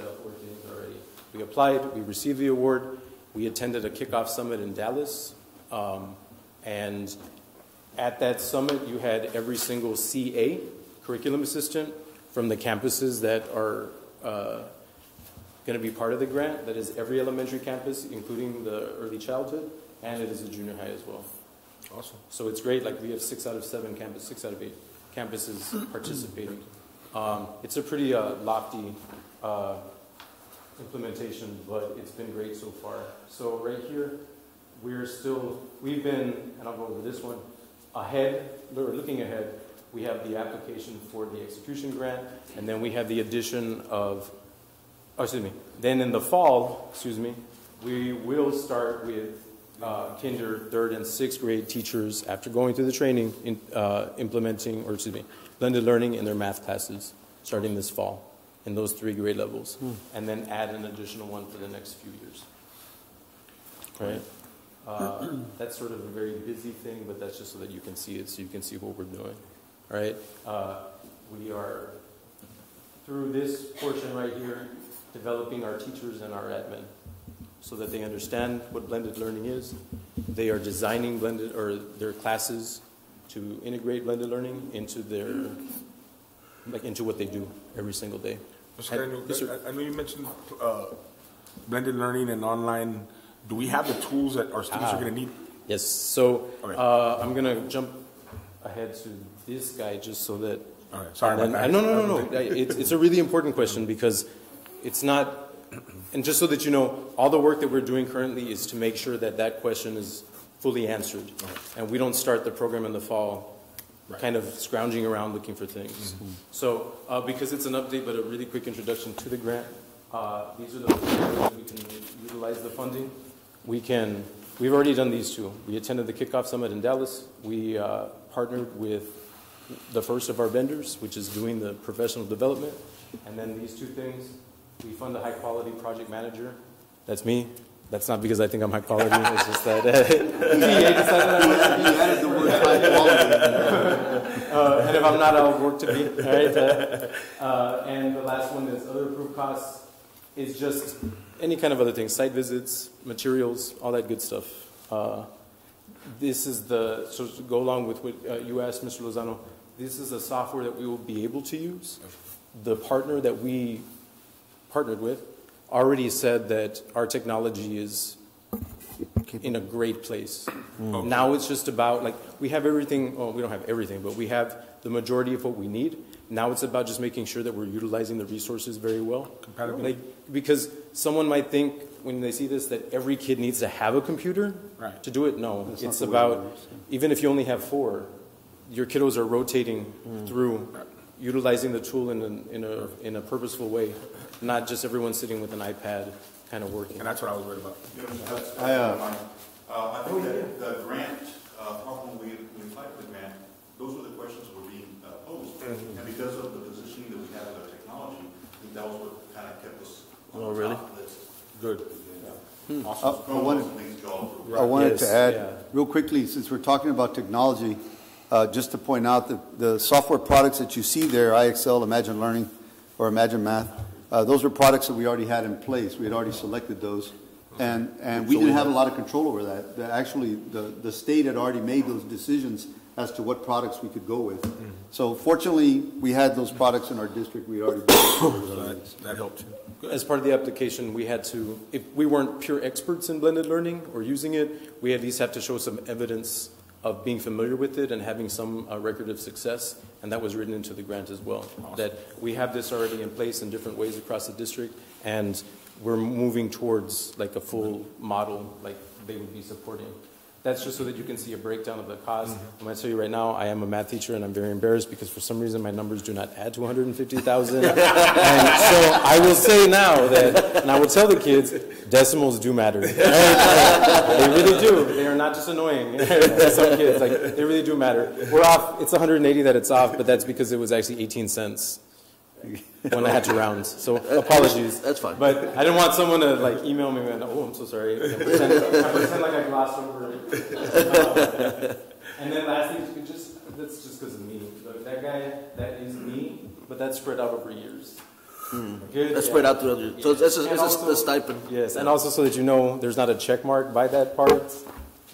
already. We applied, we received the award, we attended a kickoff summit in Dallas, and at that summit you had every single CA, curriculum assistant, from the campuses that are going to be part of the grant. That is every elementary campus, including the early childhood, and it is a junior high as well. Awesome. So it's great. Like we have 6 out of 7 campuses, 6 out of 8 campuses participating. It's a pretty lofty implementation, but it's been great so far. So right here, we've been, and I'll go over this one, looking ahead. We have the application for the execution grant, and then we have the addition of, then in the fall, we will start with kinder, 3rd, and 6th grade teachers after going through the training, implementing, blended learning in their math classes starting this fall in those 3 grade levels, and then add an additional one for the next few years. Right? That's sort of a very busy thing, but that's just so that you can see it, so you can see what we're doing. All right, we are, through this portion right here, developing our teachers and our admin so that they understand what blended learning is. They are designing their classes to integrate blended learning into into what they do every single day. I know you mentioned blended learning and online, do we have the tools that our students are going to need? Yes, so Okay. I'm going to jump ahead to this guy just so that... All right, sorry and about then- that. No. It's a really important question because it's not... And just so that you know, all the work that we're doing currently is to make sure that that question is fully answered. And we don't start the program in the fall kind of scrounging around looking for things. So because it's an update, but a really quick introduction to the grant, these are the ways we can utilize the funding. We've already done these two. We attended the kickoff summit in Dallas. We partnered with the first of our vendors, which is doing the professional development. And then these two things, we fund a high quality project manager. That's me. That's not because I think I'm high quality. It's just that PA decided He added the word high quality. and if I'm not, I'll work to be. All right. And the last one is other approved costs. Is just any kind of other things, site visits, materials, all that good stuff. This is so to go along with what you asked, Mr. Lozano, this is the software that we will be able to use. The partner that we partnered with already said that our technology is in a great place. Now it's just about, like, we have everything, well, we don't have everything, but we have the majority of what we need. Now it's about just making sure that we're utilizing the resources very well. Like, because someone might think when they see this that every kid needs to have a computer to do it. No, it's about, even if you only have 4, your kiddos are rotating through utilizing the tool in a purposeful way, not just everyone sitting with an iPad kind of working. And that's what I was worried about. I think that the grant, when we applied for the grant, those were the questions that were being posed. And because of the positioning that we have with our technology, I think that was what kind of kept us on the top list. Good. I wanted to add Yeah. real quickly, since we're talking about technology, just to point out that the software products that you see there, IXL, Imagine Learning, or Imagine Math, those were products that we already had in place. We had already selected those. And we didn't have a lot of control over that. Actually, the state had already made those decisions as to what products we could go with. So fortunately, we had those products in our district. We already That helped. As part of the application, we had to, if we weren't pure experts in blended learning or using it, we at least have to show some evidence of being familiar with it and having some record of success, and that was written into the grant as well. Awesome. That we have this already in place in different ways across the district, and we're moving towards like a full model like they would be supporting. That's just so that you can see a breakdown of the cost. I'm going to tell you right now, I am a math teacher, and I'm very embarrassed because for some reason my numbers do not add to 150,000. And so I will say now that, and I will tell the kids, decimals do matter. Right? They really do. They are not just annoying to some kids. Like, they really do matter. We're off. It's 180 that it's off, but that's because it was actually 18 cents. When I had to round, so apologies. That's fine. But I didn't want someone to like email me and oh, I'm so sorry. I pretend like I glossed over it. And then lastly, that's just because of me. But that guy, that is me, but that's spread out over years. Good. That's spread out through other. So this is the stipend. Yes, and also so that you know, there's not a check mark by that part.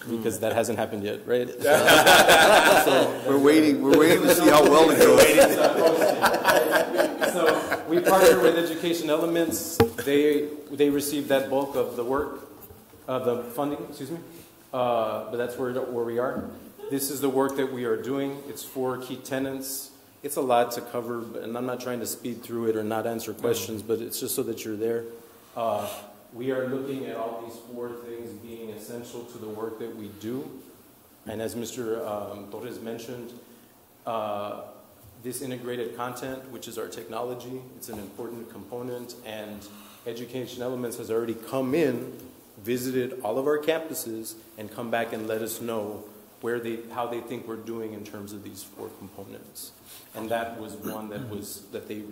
Because that hasn't happened yet, right? So we're waiting to see how well it goes. So we partner with Education Elements. They receive that bulk of the work, the funding, excuse me. But that's where we are. This is the work that we are doing. It's 4 key tenants. It's a lot to cover, and I'm not trying to speed through it or not answer questions, but it's just so that you're there. We are looking at all these 4 things being essential to the work that we do. And as Mr. Torres mentioned, this integrated content, which is our technology, it's an important component, and Education Elements has already come in, visited all of our campuses, and come back and let us know how they think we're doing in terms of these 4 components. And that was one that they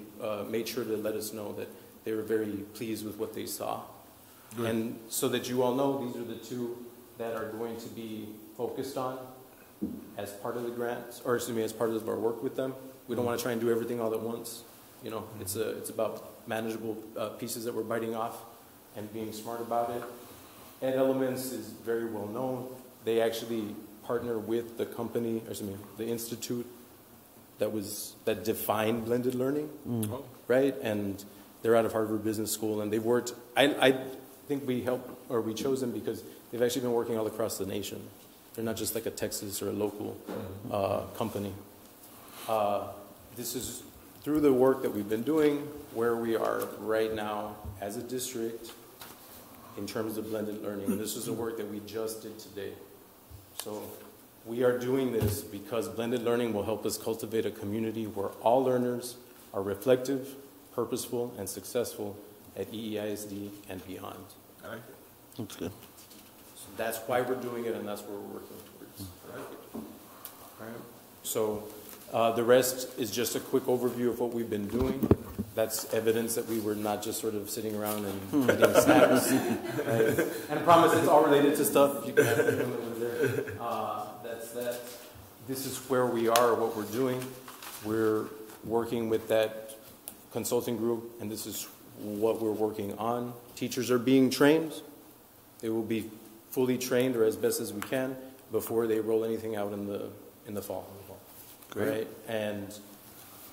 made sure to let us know that they were very pleased with what they saw. Good. And so that you all know, these are the 2 that are going to be focused on as part of the grant, or excuse me, as part of our work with them. We don't want to try and do everything all at once. You know, it's about manageable pieces that we're biting off and being smart about it. Ed Elements is very well known. They actually partner with the company, or excuse me, the institute that defined blended learning, right? And They're out of Harvard Business School, and they've worked. I think we chose them because they've actually been working all across the nation. They're not just like a Texas or a local company. This is through the work that we've been doing, where we are right now as a district in terms of blended learning. And this is the work that we just did today. So we are doing this because blended learning will help us cultivate a community where all learners are reflective, purposeful, and successful at EEISD and beyond. I like it. That's good. So that's why we're doing it, and that's what we're working towards. I like it. All right. So the rest is just a quick overview of what we've been doing. That's evidence that we were not just sort of sitting around and eating snacks. Right? And I promise it's all related to stuff. You can have it over there. That's that. This is where we are, what we're doing. We're working with that consulting group, and this is what we're working on. Teachers are being trained. They will be fully trained, or as best as we can, before they roll anything out in the fall. Great. Right? And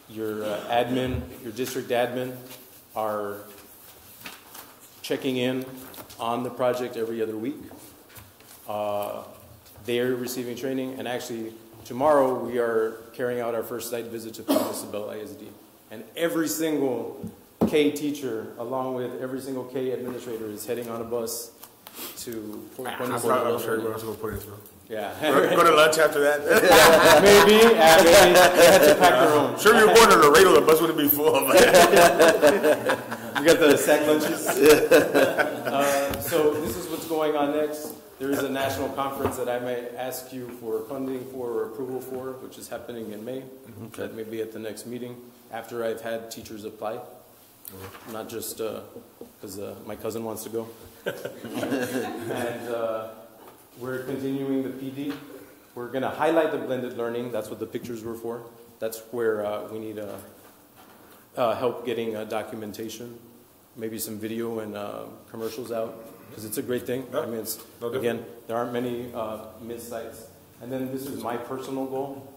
your admin, your district admin, are checking in on the project every other week. They're receiving training, and actually tomorrow we are carrying out our first site visit to Puente Isabel ISD. And every single K teacher, along with every single K administrator, is heading on a bus to Puente I'm Isabel. sure we're also going to put it through. Yeah. Go to lunch after that. Maybe. They had to pack their own. Sure, you're going to Laredo, the bus wouldn't be full of it. You got the sack lunches. So this is what's going on next. There is a national conference that I might ask you for funding for or approval for, which is happening in May. Okay. That may be at the next meeting after I've had teachers apply. Not just because my cousin wants to go. And we're continuing the PD. We're going to highlight the blended learning. That's what the pictures were for. That's where we need help getting documentation, maybe some video and commercials out, because it's a great thing. I mean, it's, again, there aren't many missed sites. And then this is my personal goal.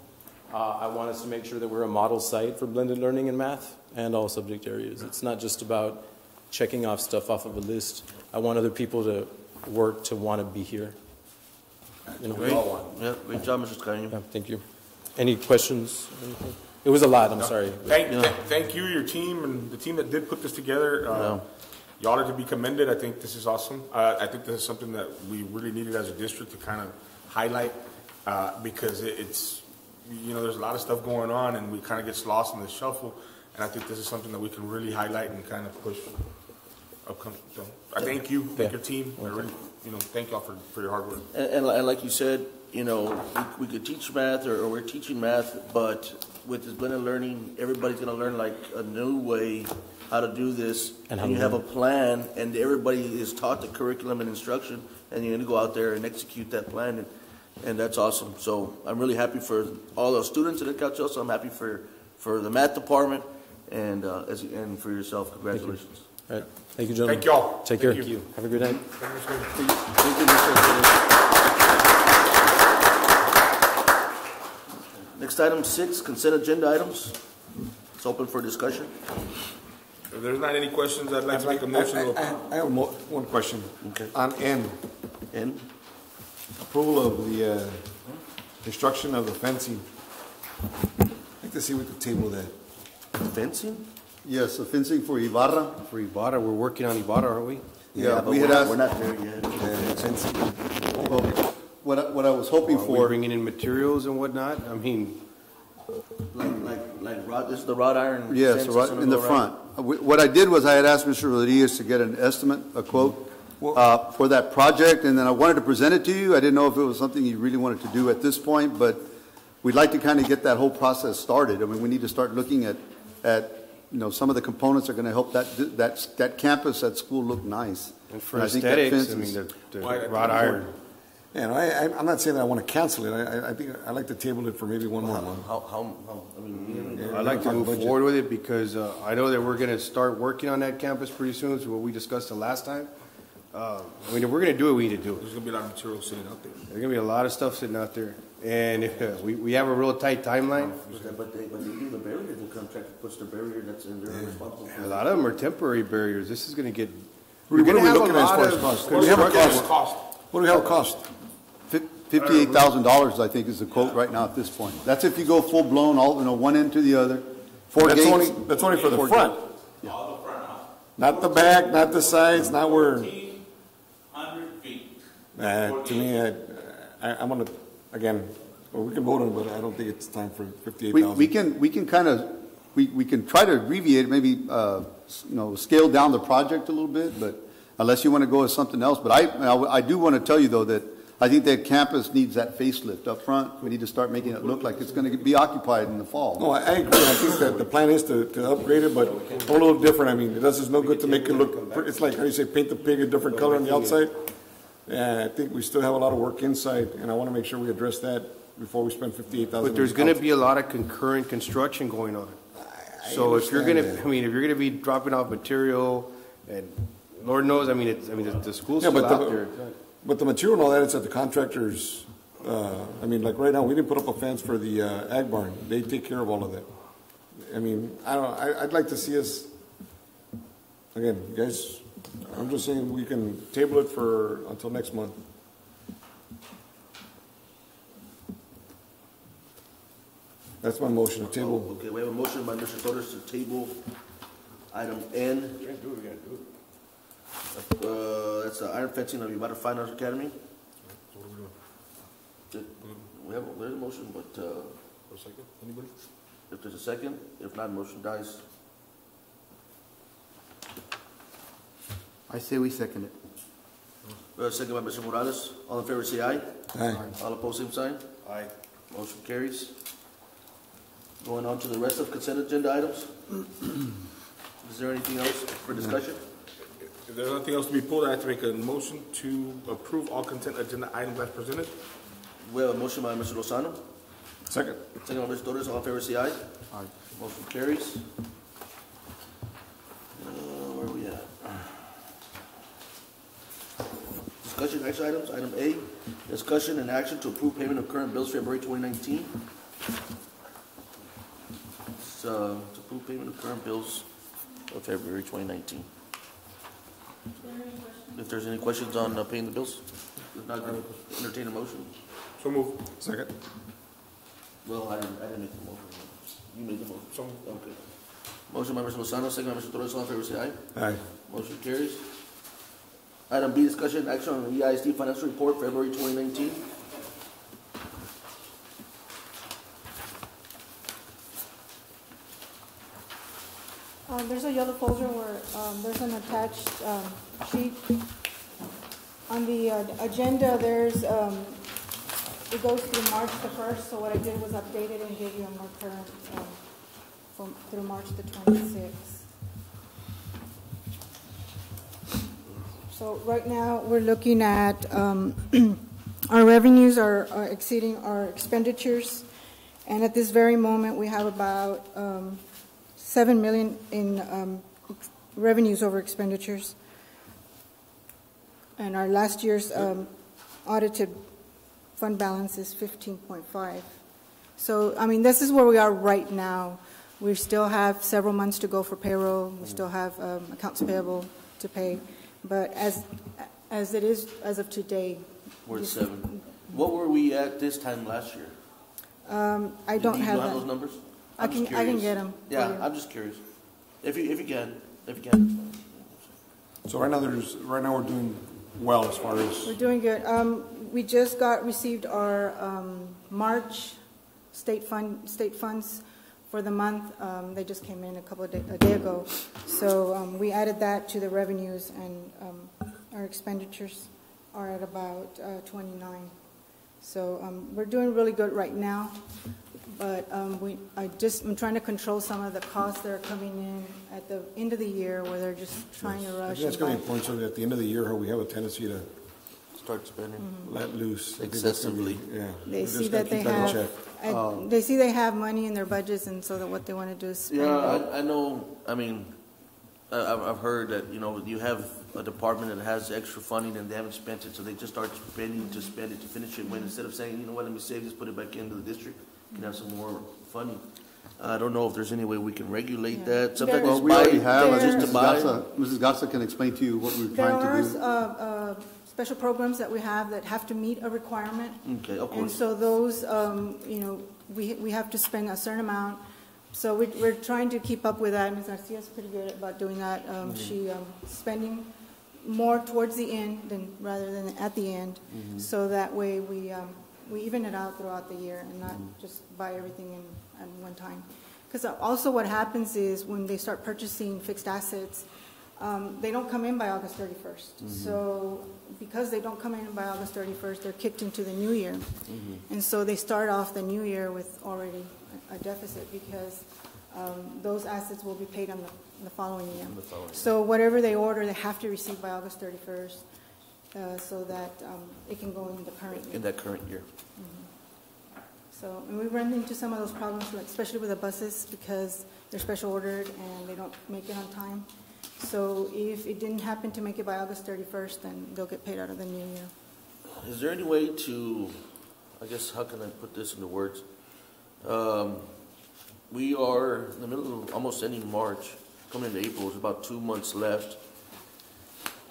I want us to make sure that we're a model site for blended learning in math and all subject areas. It's not just about checking off stuff off of a list. I want other people to work to want to be here. You know, Great. we all want. Yeah, great job, Mr. Scanio. Yeah, thank you. Any questions? Anything? It was a lot, I'm sorry. Thank you, your team, and the team that did put this together. Y'all are to be commended. I think this is awesome. I think this is something that we really needed as a district to kind of highlight because it's, you know, there's a lot of stuff going on and we kind of get lost in the shuffle. And I think this is something that we can really highlight and kind of push upcoming. So I thank you, thank your team. I really, you know, thank y'all for your hard work. And like you said, you know, we could teach math or we're teaching math, but with this blended learning, everybody's going to learn like a new way how to do this. And you have a plan, and everybody is taught the curriculum and instruction, and you're going to go out there and execute that plan, and that's awesome. So I'm really happy for all those students at El Caucho. I'm happy for the math department and for yourself. Congratulations. All right. Thank you, gentlemen. Thank y'all. Take care. Thank you. Have a good night. Thank you, Mr. Next item 6, consent agenda items. It's open for discussion. If there's not any questions, I'd like to make a motion. I have one question. Okay. On N, And approval of the construction of the fencing. I'd like to see if we could table that. fencing? Yes, the fencing for Ibarra. For Ibarra, we're working on Ibarra, aren't we? Yeah, but we had asked. we're not there yet. Fencing. What I was hoping Are we for. bringing in materials and whatnot? I mean, Like rod, this is the wrought iron. Yes, fence right that's in the gonna go around? front. What I did was I had asked Mr. Rodriguez to get an estimate, a quote, for that project, and then I wanted to present it to you. I didn't know if it was something you really wanted to do at this point, but we'd like to kind of get that whole process started. I mean, we need to start looking at you know, some of the components are going to help that campus, that school look nice. and for I think that aesthetics, fence I mean, is- the Why- wrought iron. And I'm not saying that I want to cancel it. I think I'd like to table it for maybe one more month. I mean, I'd like to move forward with it because I know that we're going to start working on that campus pretty soon, so what we discussed the last time. I mean, if we're going to do it, we need to do it. There's going to be a lot of material sitting out there. There's going to be a lot of stuff sitting out there. And we have a real tight timeline. But they do the barriers, the contract puts the barrier, that's in their responsible. A lot of them are temporary barriers. This is gonna get. What are we looking at as far as of cost? Do we have a construction. cost? What do we have a cost? $58,000, I think, is the quote right now at this point. That's if you go full-blown, all, one end to the other. Four That's gates. only for the front. All the front, huh? Not the back, not the sides, not where. 1,400 feet. To me, I'm gonna, again, well, we can vote on it, but I don't think it's time for 58,000. We can kind of, we can try to abbreviate, maybe, scale down the project a little bit, but unless you want to go with something else. But I do want to tell you, though, that I think that campus needs that facelift up front. We need to start making it look like it's going to be occupied in the fall. No, I agree. I think that the plan is to upgrade it, but a little different. I mean, it does us no good to make it look, it's like, how do you say, paint the pig a different color on the outside? Yeah, I think we still have a lot of work inside, and I want to make sure we address that before we spend 58,000. But there's going to be a lot of concurrent construction going on. So if you're going to be dropping off material, and Lord knows, the school's still out there. But the material and all that, it's at the contractors. Like right now, we didn't put up a fence for the ag barn. They take care of all of that. I'd like to see us, again, guys, I'm just saying we can table it until next month. That's my motion, to table. Okay, we have a motion by Mr. Torres to table item N. That's the iron fencing of Yvonne Fine Arts Academy. There's a motion, but, A second, anybody? if there's a second, if not, motion dies. I say we second it. Second by Mr. Morales. All in favor, say aye. Aye. All opposed, same sign. Aye. Motion carries. Going on to the rest of consent agenda items. Is there anything else for discussion? If there's nothing else to be pulled, I have to make a motion to approve all consent agenda items as presented. We have a motion by Mr. Lozano. Second. Second by Mr. Torres. All in favor, say aye. Aye. Motion carries. Where are we at? Discussion action items. Item A, discussion and action to approve payment of current bills February 2019. To approve payment of current bills of February 2019. If there's any questions on paying the bills, if not, entertain a motion. So move. Second. Well, I didn't make the motion. You made the motion. So moved. Okay. Motion by Mr. Lozano, second by Mr. Torres. All in favor, say aye. Aye. Motion carries. Item B, discussion action on the EISD financial report, February 2019. There's a yellow folder where there's an attached sheet. On the agenda, there's it goes through March the 1st, so what I did was update it and give you a more current through March the 26th. So right now, we're looking at our revenues are exceeding our expenditures, and at this very moment, we have about $7 million in revenues over expenditures. And our last year's audited fund balance is 15.5. So, this is where we are right now. We still have several months to go for payroll. We still have accounts payable to pay. But as it is, as of today. We're at 7. What were we at this time last year? I don't have that. Those numbers? I can get them. Yeah, I'm just curious. If you can. So right now we're doing well as far as. We're doing good. We just received our March state funds for the month. They just came in a day ago. So we added that to the revenues, and our expenditures are at about 29. So we're doing really good right now. But I'm trying to control some of the costs that are coming in at the end of the year, where they're just trying to rush. I think that's going to be important, so that at the end of the year, how we have a tendency to start spending, let loose excessively. Yeah, they see that they have. They see they have money in their budgets, and so that what they want to do is spend. Yeah, I know. I've heard that you have a department that has extra funding and they haven't spent it, so they just start spending to spend it to finish it. When instead of saying, let me save this, put it back into the district, you can have some more funding. I don't know if there's any way we can regulate that. Sometimes Well, it's We already buy, have, just to buy. Mrs. Garza can explain to you what we're There trying to do. are special programs that we have that have to meet a requirement. Okay, of And course. so those, we have to spend a certain amount. So we're trying to keep up with that. Ms. Garcia's pretty good about doing that. She spending more towards the end rather than at the end. So that way we even it out throughout the year and not just buy everything at one time. Because also what happens is when they start purchasing fixed assets, they don't come in by August 31st. So because they don't come in by August 31st, they're kicked into the new year. And so they start off the new year with already a deficit because those assets will be paid on the following year. So whatever they order, they have to receive by August 31st so that it can go in the current year. In that current year. So, and we run into some of those problems, like especially with the buses, because they're special ordered and they don't make it on time. So if it didn't happen to make it by August 31st, then they'll get paid out of the new year. Is there any way to, I guess, how can I put this into words? We are in the middle of almost ending March, coming into April, there's about 2 months left.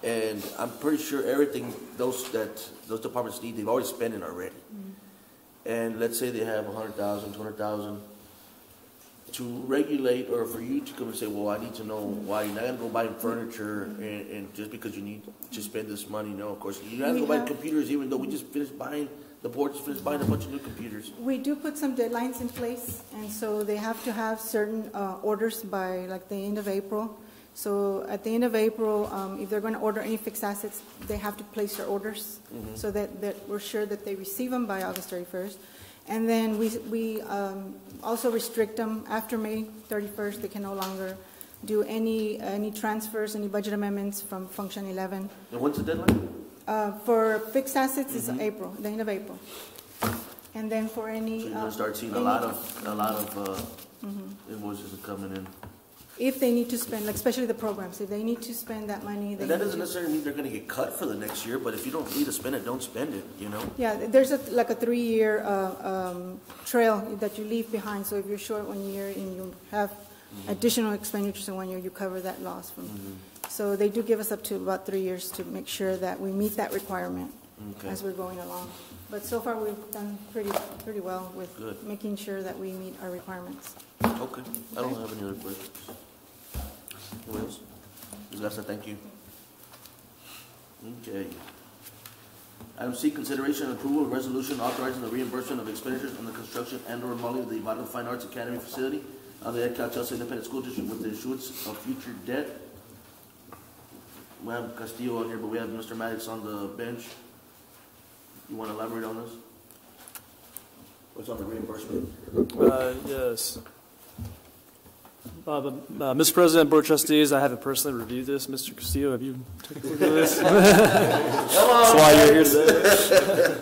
And I'm pretty sure everything those departments need, they've already spent it already. And let's say they have 100,000, 200,000 to regulate, or for you to come and say, well, I need to know why you're not going to go buy furniture and just because you need to spend this money. No, of course, you're not going to go buy computers, even though we just finished buying, the board just finished buying a bunch of new computers. We do put some deadlines in place, and so they have to have certain orders by like the end of April. So at the end of April, if they're going to order any fixed assets, they have to place their orders so that we're sure that they receive them by August 31st. And then we also restrict them after May 31st. They can no longer do any transfers, any budget amendments from Function 11. And when's the deadline? For fixed assets, it's April, the end of April. And then for any... So you're going to start seeing a lot of invoices coming in. If they need to spend, like especially the programs, if they need to spend that money, they And that need doesn't to- necessarily mean they're going to get cut for the next year, but if you don't need to spend it, don't spend it, you know? Yeah, there's like a 3-year trail that you leave behind. So if you're short 1 year and you have additional expenditures in 1 year, you cover that loss from. So they do give us up to about 3 years to make sure that we meet that requirement as we're going along. But so far we've done pretty well with making sure that we meet our requirements. Okay. I don't have any other questions. Anyone else? Ms. Garza, thank you. Okay. Item C, consideration and approval of resolution authorizing the reimbursement of expenditures on the construction and/or remodeling of the Ibarra Fine Arts Academy facility of the Ed Calchasa Independent School District with the issuance of future debt. We have Castillo on here, but we have Mr. Maddox on the bench. You want to elaborate on this? What's on the reimbursement? Yes. Mr. President, Board of Trustees, I haven't personally reviewed this. Mr. Castillo, have you taken a look at this? That's why you're here today.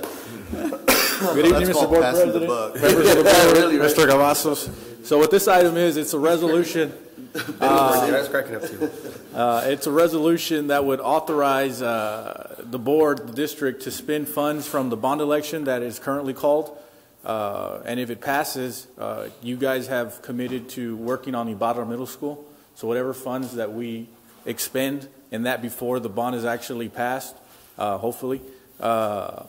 Good evening, Mr. Board President, members of the board, Mr. Cavazos. So what this item is, it's a resolution. It's a resolution that would authorize the board, the district, to spend funds from the bond election that is currently called. And if it passes, you guys have committed to working on Ibarra Middle School. So whatever funds that we expend in that before the bond is actually passed, hopefully, we're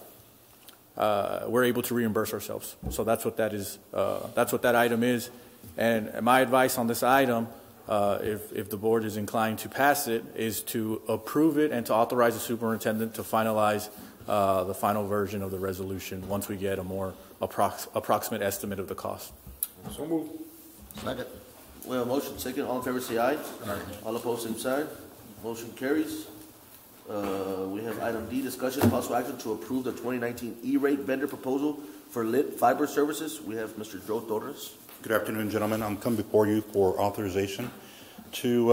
able to reimburse ourselves. So that's what that is. That's what that item is. And my advice on this item, if the board is inclined to pass it, is to approve it and to authorize the superintendent to finalize the final version of the resolution once we get a more approximate estimate of the cost. So moved. Second. We have a motion second. All in favor say aye. Aye. All opposed same sign. Motion carries. We have item D, discussion possible action to approve the 2019 E-rate vendor proposal for lit fiber services. We have Mr. Joe Torres. Good afternoon, gentlemen. I'm coming before you for authorization to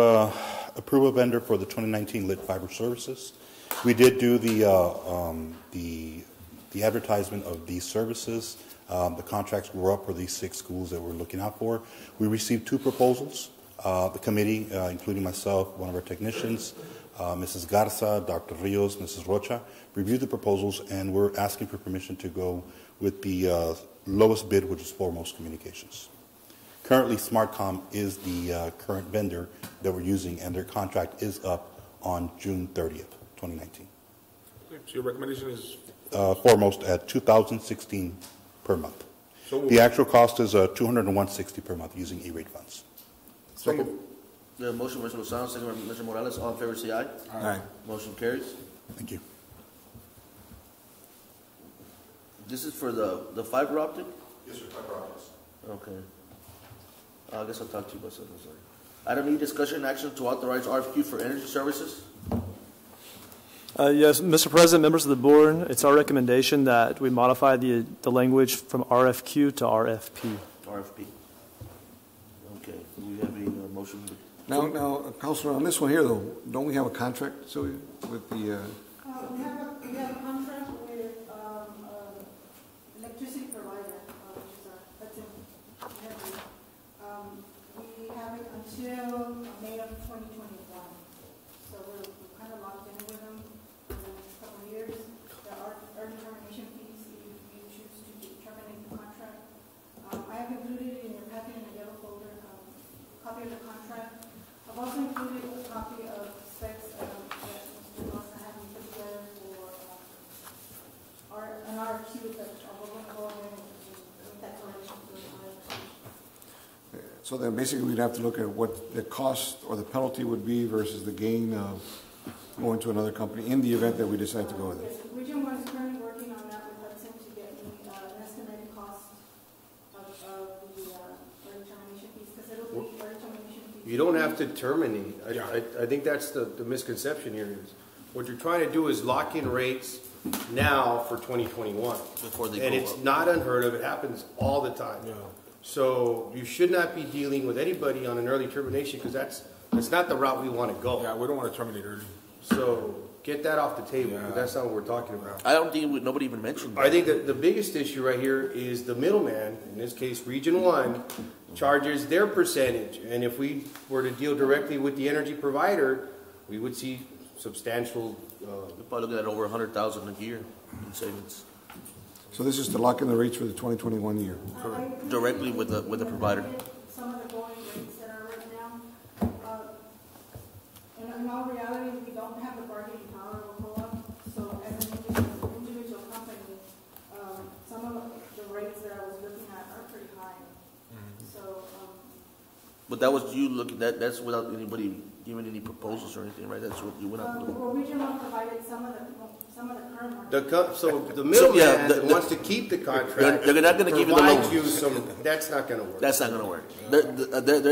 approve a vendor for the 2019 lit fiber services. We did do the advertisement of these services. The contracts were up for these 6 schools that we're looking out for. We received 2 proposals. The committee, including myself, one of our technicians, Mrs. Garza, Dr. Rios, Mrs. Rocha, reviewed the proposals, and we're asking for permission to go with the lowest bid, which is Foremost Communications. Currently, SmartCom is the current vendor that we're using, and their contract is up on June 30th, 2019. Okay, so your recommendation is? Foremost at $2,016 per month. So The actual cost is $201.60 per month using E-rate funds. Second. The motion, Mr. Lozano, second by Mr. Morales. All in favor, say aye. Aye. Motion carries. Thank you. This is for the fiber optic? Yes, sir, fiber optics. Okay. I guess I'll talk to you about something, sorry. Item E, discussion and action to authorize RFQ for energy services. Yes, Mr. President, members of the board, it's our recommendation that we modify the language from RFQ to RFP. RFP. Okay, do we have a motion? Now, Counselor, on this one here, though, don't we have a contract, Sylvia, with the, We have a contract with electricity provider, which is Hudson Energy. We have it until May of 2021. So we're kind of locked in with them for the next couple of years. There are early termination fees if you choose to terminate the contract. I have included in your packet in the yellow folder copy of the contract. I've also included a copy of specs that Mr. Ross and I have put together for an RFQ that we're going to go ahead and make that correction to the RFQ. so then basically we'd have to look at what the cost or the penalty would be versus the gain of going to another company in the event that we decide to go with it. Yes, Region 1 is currently working on that with Hudson to get me an estimated cost of the early termination fees, because it'll be early termination fees. You don't have to terminate. I think that's the misconception here is, what you're trying to do is lock in rates now for 2021. Before they and go it's up. not unheard of. It happens all the time. Yeah. So you should not be dealing with anybody on an early termination, because that's not the route we want to go. Yeah, we don't want to terminate early. So get that off the table, because Yeah. that's not what we're talking about. I don't think nobody even mentioned that. I think that the biggest issue right here is the middleman, in this case Region 1, charges their percentage. And if we were to deal directly with the energy provider, we would see substantial. We're probably looking at over 100,000 a year in savings. So this is to lock in the rates for the 2021 year. Directly with the provider. Some of the going rates that are right now. In all reality, we don't have the bargaining power of COA. So as an individual company, some of the rates that I was looking at are pretty high. So, But that was you looking, that's without anybody giving any proposals or anything, right? That's what you went out with. well, Region 1 provided some of the current market. So the middleman yeah, that wants to keep the contract, they're not gonna give you the provides loan. you some. That's not going to work. That's not going to work.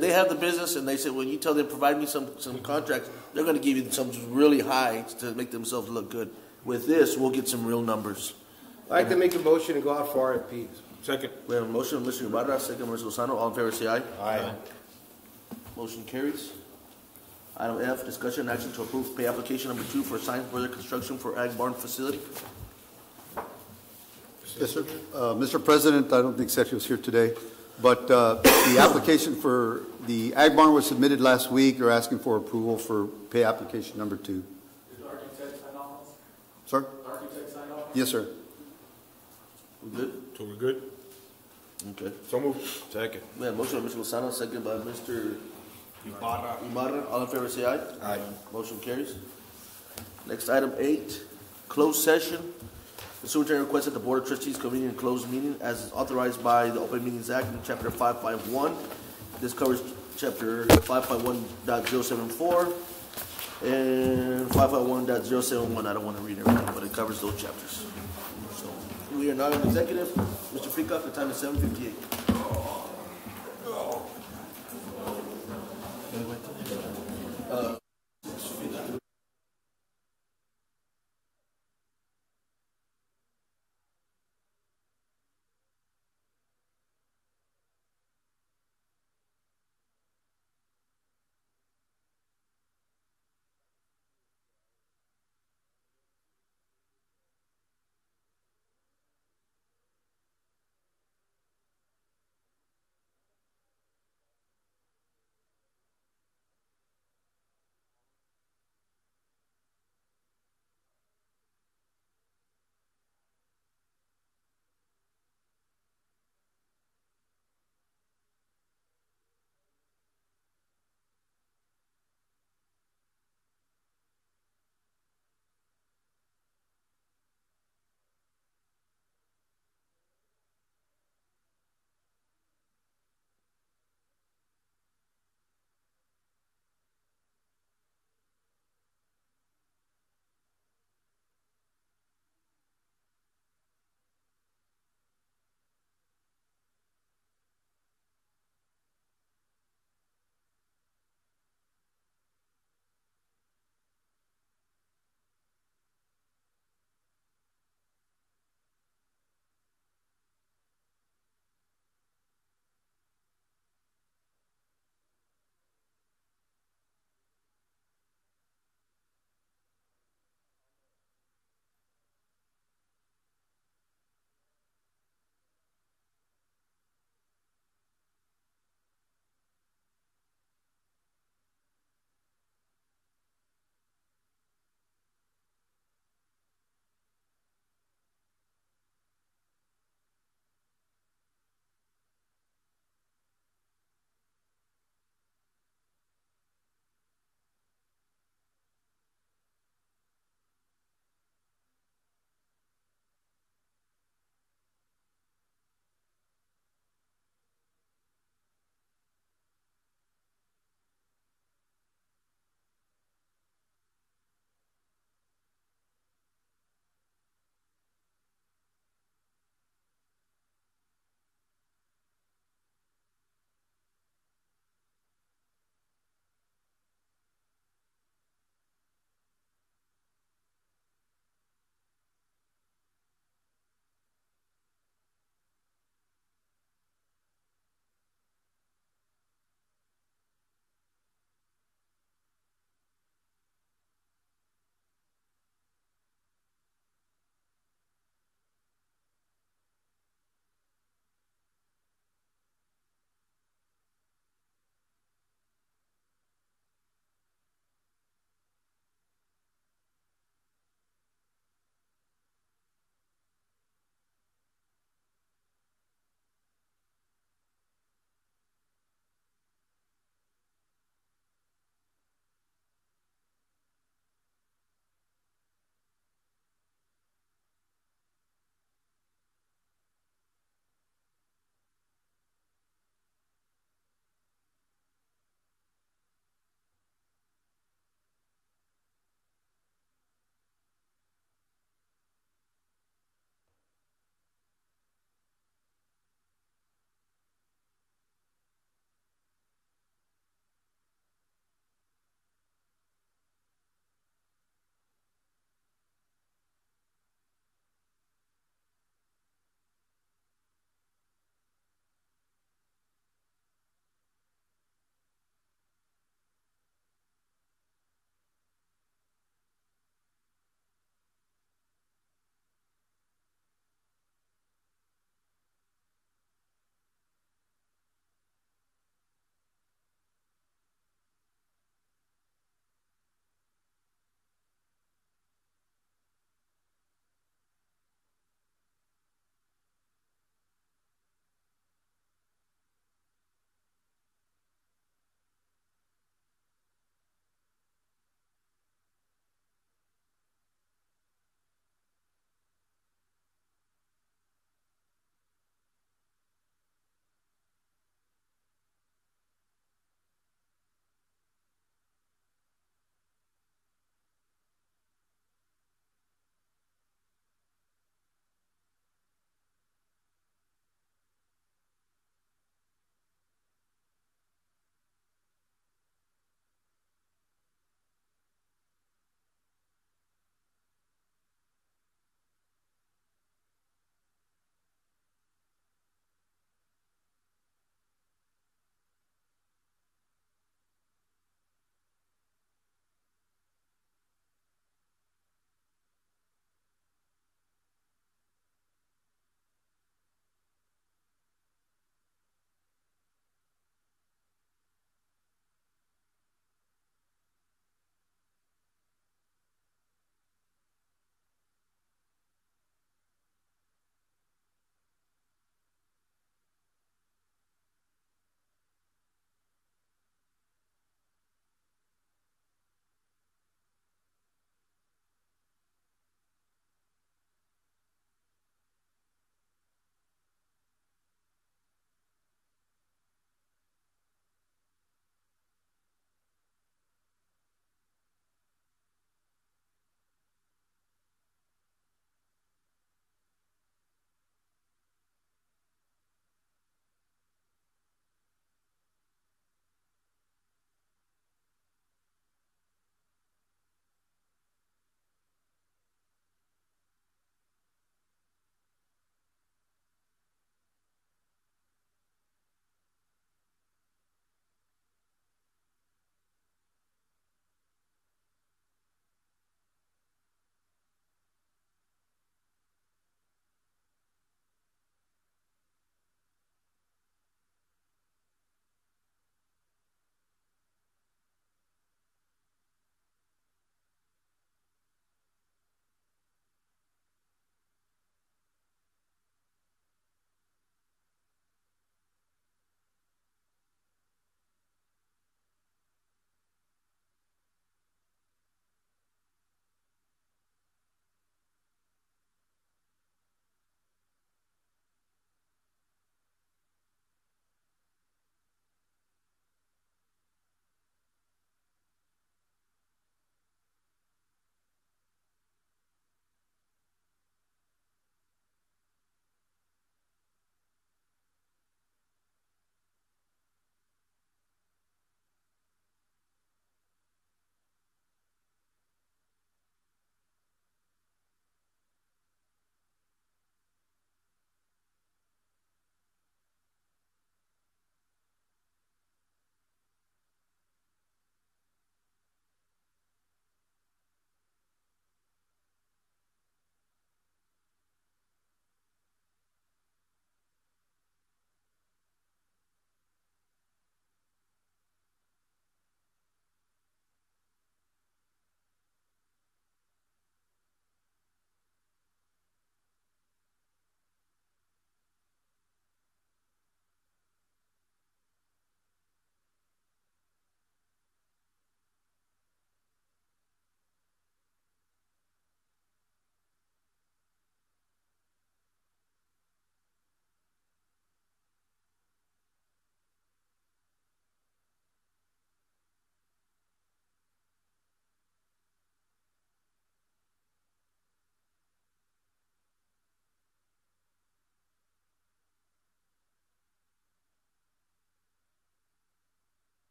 They have the business, and they said, when you tell them, provide me some contracts, they're going to give you some really high to make themselves look good. With this, we'll get some real numbers. I'd like to make a motion and go out for RFPs. Second. We have a motion of Mr. Ibarra, second Mr. Lozano. All in favor, say aye. Aye. Motion carries. Item F, discussion and action to approve pay application number 2 for Science Brother Construction for Ag Barn Facility. Yes, sir. Mr. President, I don't think Sergio's here today, but the application for the Ag Barn was submitted last week. They're asking for approval for pay application number 2. Did the architect sign off? Sir? The architect sign off? Yes, sir. We good? So we're good? Okay. So moved. Second. We have a motion of Mr. Lozano, second by Mr. Ibarra. All in favor, say aye. Aye. Motion carries. Next, item 8, closed session. The superintendent requests that the Board of Trustees convene in closed meeting as is authorized by the Open Meetings Act in Chapter 551. This covers Chapter 551.074 and 551.071. I don't want to read everything, but it covers those chapters. So we are not in executive. Mr. Freecock, the time is 7:58.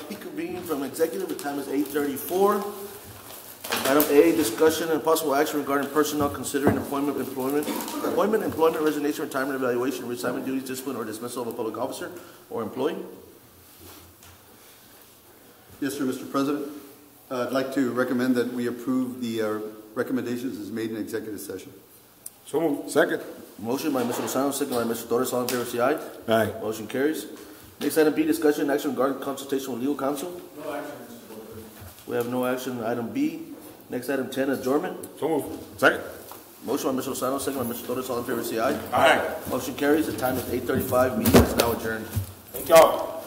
reconvening from executive. The time is 8:34. Item A, discussion and possible action regarding personnel considering employment, resignation, retirement, evaluation, reassignment duties, discipline, or dismissal of a public officer or employee. Yes, sir, Mr. President. I'd like to recommend that we approve the recommendations as made in executive session. So moved. Second. Motion by Mr. Lozano, second by Mr. Torres. All in favor, say aye. Aye. Motion carries. Next item B, discussion and action regarding consultation with legal counsel. No action, Mr. Lopez. We have no action. Item B. Next item 10, adjournment. So moved. Second. Motion by Mr. Lozano, second by Mr. Torres. All in favor, say aye. Aye. Motion carries. The time is 8:35. Meeting is now adjourned. Thank y'all.